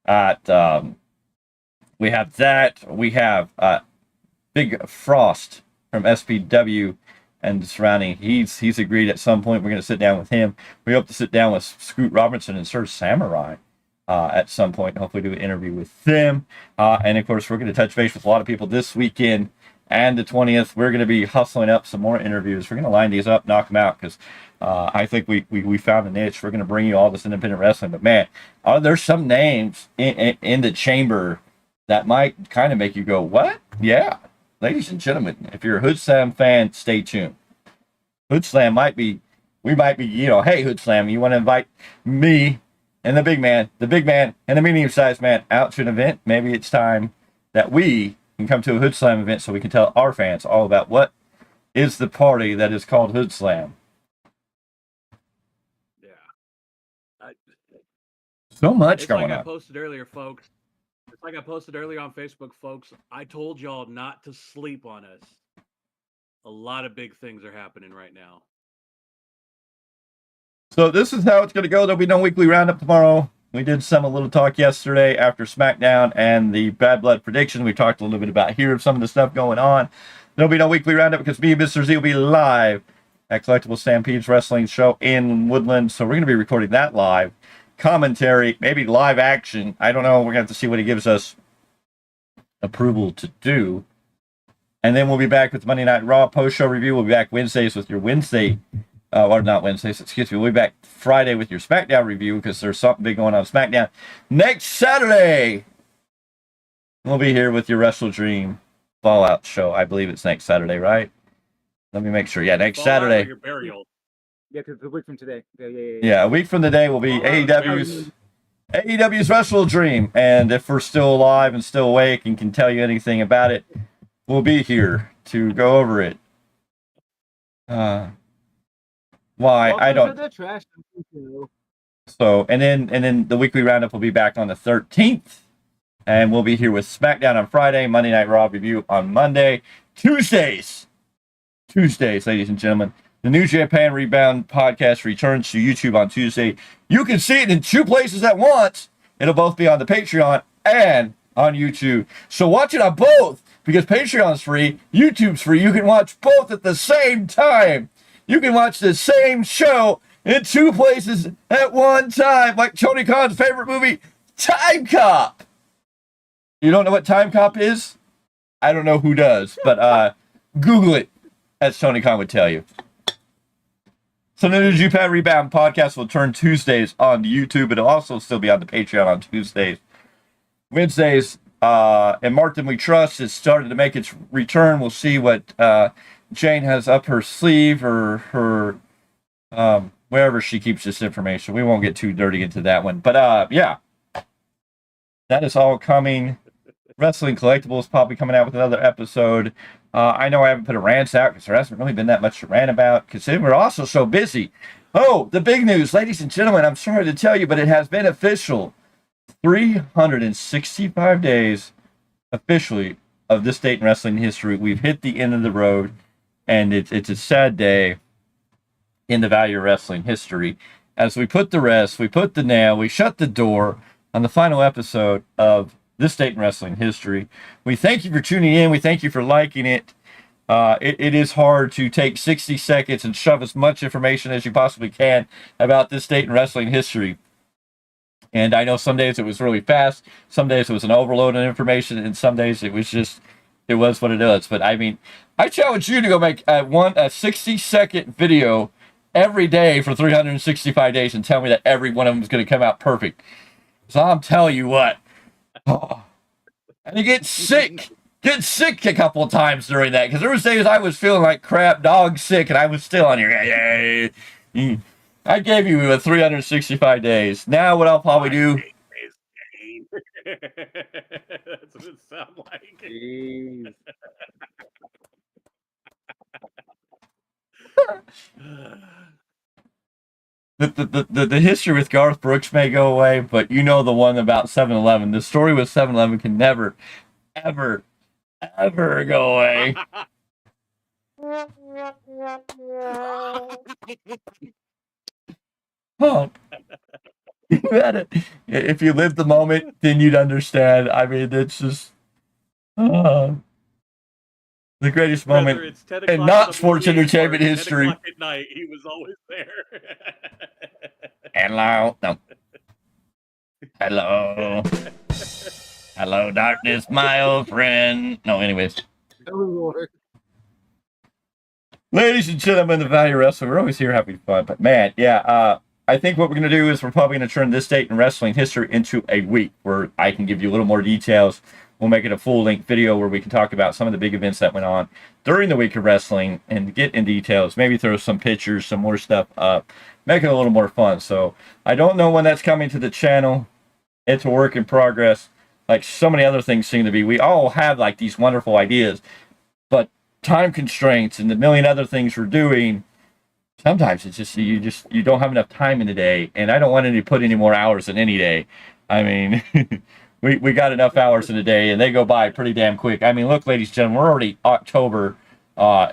at... we have that. We have Big Frost from SPW and the surrounding. He's agreed at some point we're going to sit down with him. We hope to sit down with Scoot Robinson and Sir Samurai at some point, and hopefully do an interview with them. And of course, we're going to touch base with a lot of people this weekend and the 20th. We're going to be hustling up some more interviews. We're going to line these up, knock them out, because I think we found a niche. We're going to bring you all this independent wrestling. But man, there's some names in the chamber that might kind of make you go, what? Yeah. Ladies and gentlemen, if you're a Hood Slam fan, stay tuned. Hood Slam we might be, hey, Hood Slam, you want to invite me and the big man and the medium-sized man out to an event? Maybe it's time that we can come to a Hood Slam event so we can tell our fans all about what is the party that is called Hood Slam. Yeah. So much It's going like I on. posted earlier, folks. It's like I posted earlier on Facebook, folks. I told y'all not to sleep on us. A lot of big things are happening right now. So this is how it's going to go. There'll be no weekly roundup tomorrow. We did a little talk yesterday after SmackDown and the Bad Blood prediction. We talked a little bit about here some of the stuff going on. There'll be no weekly roundup because me and Mr. Z will be live at Collectible Stampede's Wrestling Show in Woodland. So we're going to be recording that live. Commentary, maybe live action. I don't know. We're going to have to see what he gives us approval to do. And then we'll be back with Monday Night Raw post-show review. We'll be back Wednesdays with your Wednesday, or not Wednesdays, excuse me. We'll be back Friday with your SmackDown review because there's something big going on SmackDown. Next Saturday, we'll be here with your Wrestle Dream Fallout show. I believe it's next Saturday, right? Let me make sure. Yeah, next Saturday. Your burial. Yeah, because a week from today. Yeah, a week from today will be AEW's Wrestle Dream. And if we're still alive and still awake and can tell you anything about it, we'll be here to go over it. Why? I don't. So, and then the weekly roundup will be back on the 13th. And we'll be here with SmackDown on Friday, Monday Night Raw review on Monday. Tuesdays, ladies and gentlemen. The New Japan Rebound podcast returns to YouTube on Tuesday. You can see it in two places at once. It'll both be on the Patreon and on YouTube. So watch it on both because Patreon's free, YouTube's free. You can watch both at the same time. You can watch the same show in two places at one time, like Tony Khan's favorite movie, Time Cop. You don't know what Time Cop is? I don't know who does, but Google it, as Tony Khan would tell you. So the New Japan Rebound podcast will turn Tuesdays on YouTube. It'll also still be on the Patreon on Tuesdays. Wednesdays, and Martin We Trust has started to make its return. We'll see what Jane has up her sleeve or her wherever she keeps this information. We won't get too dirty into that one. But yeah, that is all coming. Wrestling Collectibles probably coming out with another episode. I know I haven't put a rant out because there hasn't really been that much to rant about because we're also so busy. Oh, the big news, ladies and gentlemen, I'm sorry to tell you, but it has been official. 365 days officially of this date in wrestling history. We've hit the end of the road, and it's a sad day in the value of wrestling history. As we put the rest, we put the nail, we shut the door on the final episode of this date in wrestling history. We thank you for tuning in. We thank you for liking it. It is hard to take 60 seconds and shove as much information as you possibly can about this date in wrestling history. And I know some days it was really fast. Some days it was an overload of information. And some days it was what it is. But I mean, I challenge you to go make a 60-second video every day for 365 days and tell me that every one of them is going to come out perfect. So I'm telling you what. Oh. And you get sick a couple of times during that because there was days I was feeling like crap, dog sick, and I was still on here. I gave you 365 days. Now what I'll probably do That's what it sounds like. Jeez. The history with Garth Brooks may go away, but you know the one about 7-Eleven. The story with 7-Eleven can never, ever, ever go away. Oh. If you lived the moment, then you'd understand. I mean, it's just the greatest moment in not sports entertainment history. 10 o'clock at night, he was always there. Hello. No. Hello. Hello, darkness, my old friend. No, anyways. Oh, Lord. Ladies and gentlemen, the Value Wrestler, we're always here having fun. But man, yeah, I think what we're going to do is we're probably going to turn this date in wrestling history into a week where I can give you a little more details. We'll make it a full-length video where we can talk about some of the big events that went on during the week of wrestling and get in details. Maybe throw some pictures, some more stuff up. Make it a little more fun. So I don't know when that's coming to the channel. It's a work in progress. Like so many other things seem to be. We all have like these wonderful ideas. But time constraints and the million other things we're doing, sometimes it's just you don't have enough time in the day, and I don't want to put any more hours in any day. I mean, we got enough hours in a day, and they go by pretty damn quick. I mean, look, ladies and gentlemen, we're already October.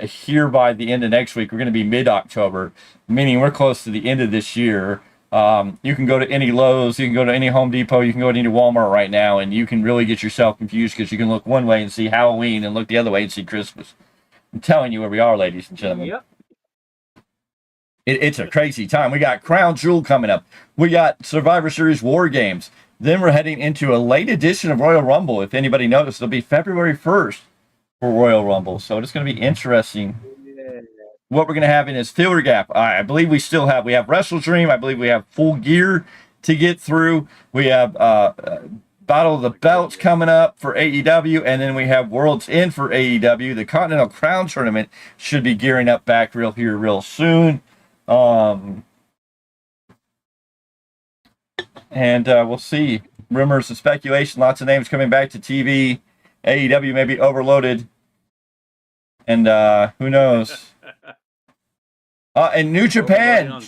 Here by the end of next week, we're going to be mid-October, meaning we're close to the end of this year. You can go to any Lowe's, you can go to any Home Depot, you can go to any Walmart right now, and you can really get yourself confused because you can look one way and see Halloween and look the other way and see Christmas. I'm telling you where we are, ladies and gentlemen. Yep. It's a crazy time. We got Crown Jewel coming up. We got Survivor Series War Games. Then we're heading into a late edition of Royal Rumble. If anybody noticed, it'll be February 1st for Royal Rumble. So it's going to be interesting. What we're going to have in is Filler Gap. I believe we have Wrestle Dream. I believe we have Full Gear to get through. We have Battle of the Belts coming up for AEW, and then we have World's End for AEW. The Continental Crown Tournament should be gearing up back real soon. And we'll see. Rumors and speculation, lots of names coming back to TV. AEW may be overloaded. And who knows? And New Japan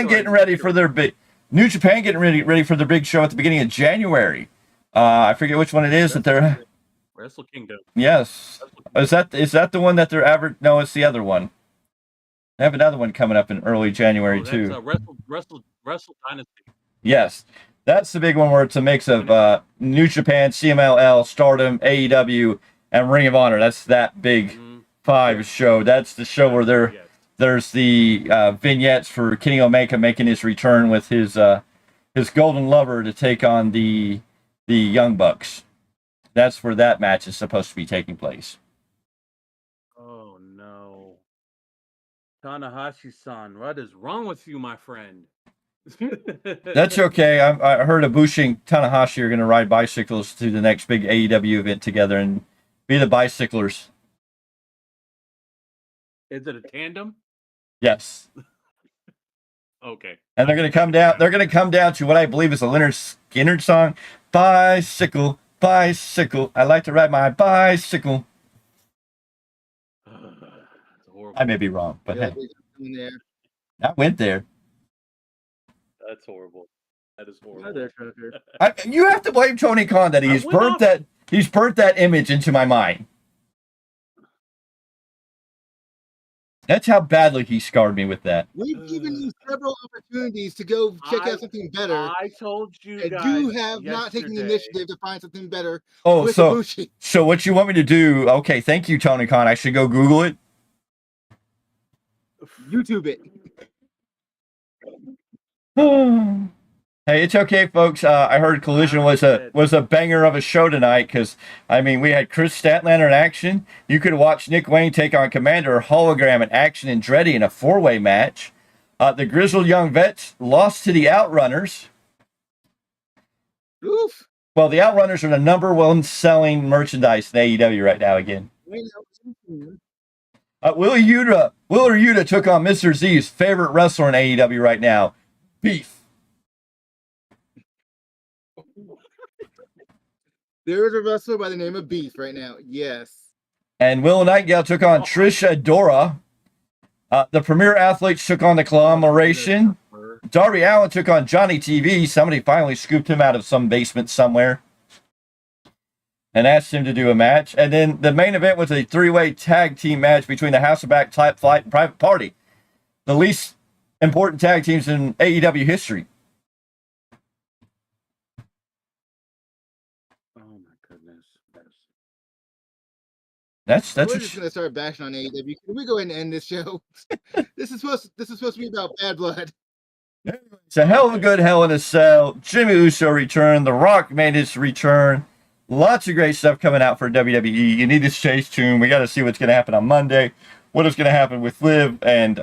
getting ready for their big show at the beginning of January. I forget which one it is that they're Wrestle Kingdom. Yes. Is that the one that they're ever? No, it's the other one. They have another one coming up in early January too. Wrestle Dynasty. Yes, that's the big one where it's a mix of New Japan, CMLL, Stardom, AEW, and Ring of Honor. That's that big five show. That's the show where there's the vignettes for Kenny Omega making his return with his golden lover to take on the Young Bucks. That's where that match is supposed to be taking place. Oh no. Tanahashi-san, what is wrong with you, my friend? That's okay. I heard Ibushi and Tanahashi are going to ride bicycles to the next big AEW event together and be the bicyclers. Is it a tandem? Yes. Okay. And they're going to come down. They're going to come down to what I believe is a Leonard Skinner song, "Bicycle, Bicycle. I like to ride my bicycle." I may be wrong, but hey, I went there. That's horrible. That is horrible. You have to blame Tony Khan that he's burnt that image into my mind. That's how badly he scarred me with that. We've given you several opportunities to go check out something better. I told you and guys you have not taken the initiative to find something better. Oh, with so Ibushi. So what you want me to do? Okay, thank you, Tony Khan. I should go Google it. YouTube it. Hey, it's okay, folks. I heard Collision was a banger of a show tonight because, I mean, we had Chris Statlander in action. You could watch Nick Wayne take on Commander Hologram in action and Andretti in a four-way match. The Grizzled Young Vets lost to the Outrunners. Oof. Well, the Outrunners are the number one selling merchandise in AEW right now again. Willer Yuta took on Mr. Z's favorite wrestler in AEW right now, Beef. There is a wrestler by the name of Beef right now. Yes. And Will Nightingale took on Trisha Adora. The Premier Athletes took on the Conglomeration. Darby Allin took on Johnny TV. Somebody finally scooped him out of some basement somewhere and asked him to do a match. And then the main event was a three-way tag team match between the House of Black, Type Flight, and Private Party. The least important tag teams in AEW history. Oh my goodness. That's We're just gonna start bashing on AEW. Can we go ahead and end this show? This is supposed to be about Bad Blood. It's a hell of a good Hell in a Cell. Jimmy Uso returned. The Rock made his return. Lots of great stuff coming out for WWE. You need to stay tuned. We got to see what's going to happen on Monday. What is going to happen with Liv and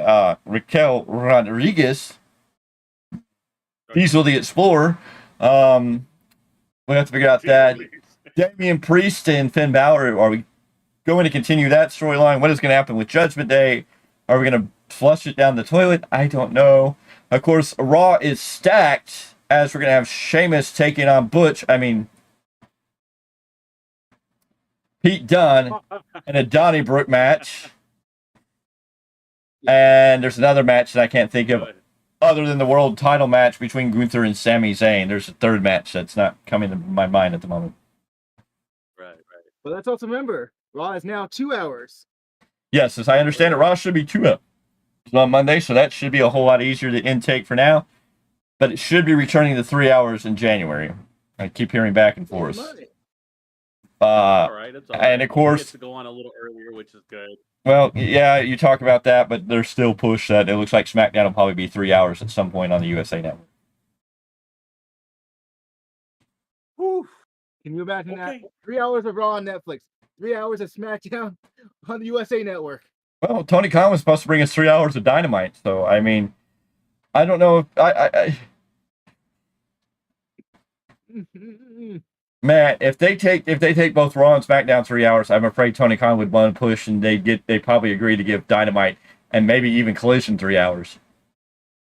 Raquel Rodriguez. Diesel the Explorer. We have to figure out that. Damien Priest and Finn Balor. Are we going to continue that storyline? What is going to happen with Judgment Day? Are we going to flush it down the toilet? I don't know. Of course, Raw is stacked as we're going to have Sheamus taking on Pete Dunne in a Donnybrook match. And there's another match that I can't think of other than the world title match between Gunther and Sami Zayn. There's a third match that's not coming to my mind at the moment. Right. But let's also remember, Raw is now 2 hours. Yes, as I understand it, Raw should be 2 hours on Monday, so that should be a whole lot easier to intake for now. But it should be returning to 3 hours in January. I keep hearing back and forth. All right, it's all right. And of course, gets to go on a little earlier, which is good. Well, yeah, you talk about that, but there's still push that it looks like SmackDown will probably be 3 hours at some point on the USA Network. Whew. Can you imagine that? 3 hours of Raw on Netflix, 3 hours of SmackDown on the USA Network. Well, Tony Khan was supposed to bring us 3 hours of Dynamite, so I mean, I don't know if I man, if they take both Raw and SmackDown 3 hours, I'm afraid Tony Khan would want to push, and they probably agree to give Dynamite and maybe even Collision 3 hours.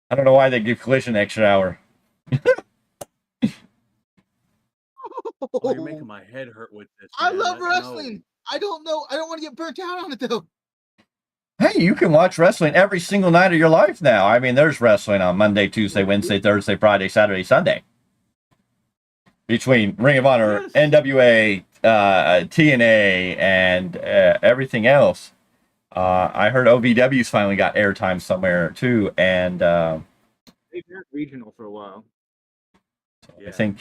I don't know why they give Collision an extra hour. Oh, you're making my head hurt with this. I love wrestling. I don't know. I don't want to get burnt out on it though. Hey, you can watch wrestling every single night of your life now. I mean, there's wrestling on Monday, Tuesday, Wednesday, Thursday, Friday, Saturday, Sunday. Between Ring of Honor, yes, NWA, TNA, and everything else. I heard OVW's finally got airtime somewhere too, and they've been regional for a while. I think,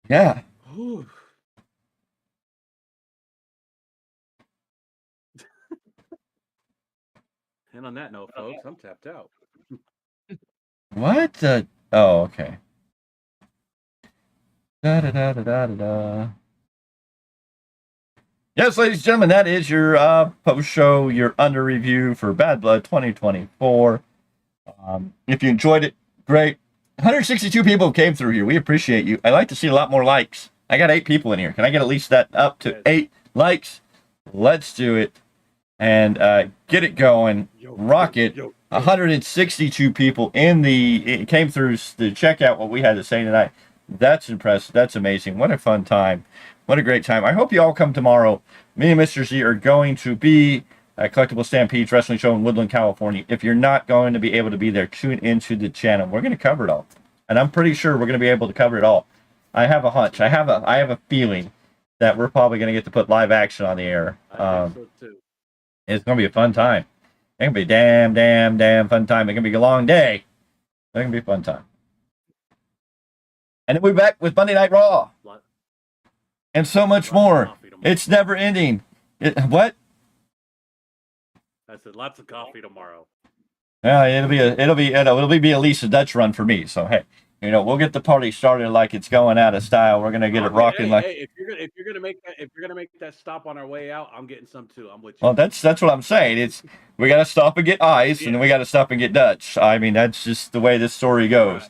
yeah. And on that note, folks, I'm tapped out. What? Oh, okay. Da-da-da-da-da-da. Yes, ladies and gentlemen, that is your post-show, your under review for Bad Blood 2024. If you enjoyed it, great. 162 people came through here. We appreciate you. I'd like to see a lot more likes. I got 8 people in here. Can I get at least that up to 8 likes? Let's do it. And get it going. Rock it. 162 people it came through to check out what we had to say tonight. That's impressive. That's amazing. What a fun time. What a great time. I hope you all come tomorrow. Me and Mr. Z are going to be at Collectible Stampede's Wrestling Show in Woodland, California. If you're not going to be able to be there, tune into the channel. We're going to cover it all. And I'm pretty sure we're going to be able to cover it all. I have a hunch. I have a feeling that we're probably going to get to put live action on the air. I think so too. It's going to be a fun time. It's going to be damn fun time. It's going to be a long day. It's going to be a fun time. And then we'll be back with Monday Night Raw. And so much more. It's never ending. What? I said lots of coffee tomorrow. Yeah, it'll be at least a Dutch run for me. So hey, we'll get the party started like it's going out of style. We're gonna get it rocking. If you're gonna make that stop on our way out, I'm getting some too. I'm with you. Well, that's what I'm saying. We gotta stop and get ice, and then we gotta stop and get Dutch. I mean, that's just the way this story goes.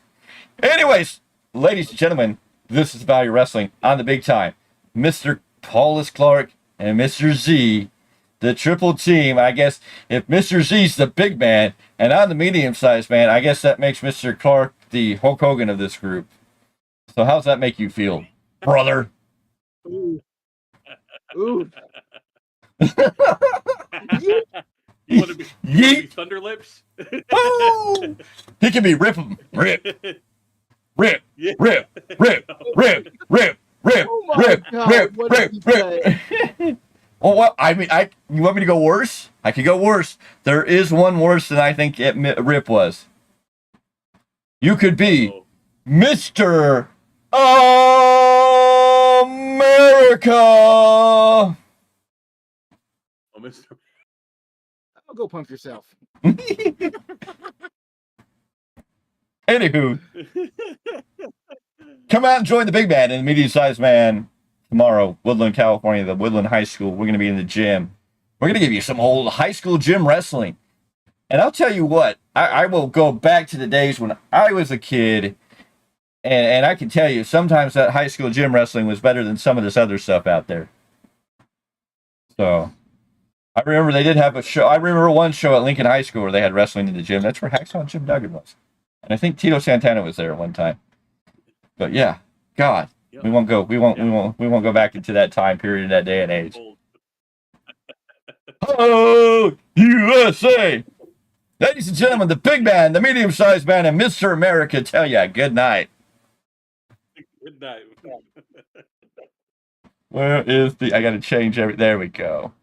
Right. Anyways, ladies and gentlemen, this is Value Wrestling on the big time. Mr. Paulus Clarke and Mr. Z, the triple team. I guess if Mr. Z's the big man and I'm the medium-sized man, I guess that makes Mr. Clarke the Hulk Hogan of this group. So how's that make you feel, brother? Ooh. Ooh. You want to be Thunder Lips? Oh! He can be rip 'em. Rip. Rip. Yeah. Rip. Rip. Rip. Rip. Rip. Oh my Rip. God, Rip. what did Rip. he Rip. Well, what? I mean, you want me to go worse? I could go worse. There is one worse than I think Rip was. You could be Mr. America. Oh, Mr. I'll go pump yourself. Anywho, come out and join the big man and the medium-sized man tomorrow, Woodland, California, the Woodland High School. We're going to be in the gym. We're going to give you some old high school gym wrestling. And I'll tell you what, I will go back to the days when I was a kid, and I can tell you, sometimes that high school gym wrestling was better than some of this other stuff out there. So, I remember they did have a show. I remember one show at Lincoln High School where they had wrestling in the gym. That's where Hacksaw and Jim Duggan was. And I think Tito Santana was there at one time. But yeah, God, we won't go back into that time period, that day and age. Oh, USA! Ladies and gentlemen, the big man, the medium-sized man, and Mr. America tell ya good night. Good night. Where is the? I got to change every. There we go.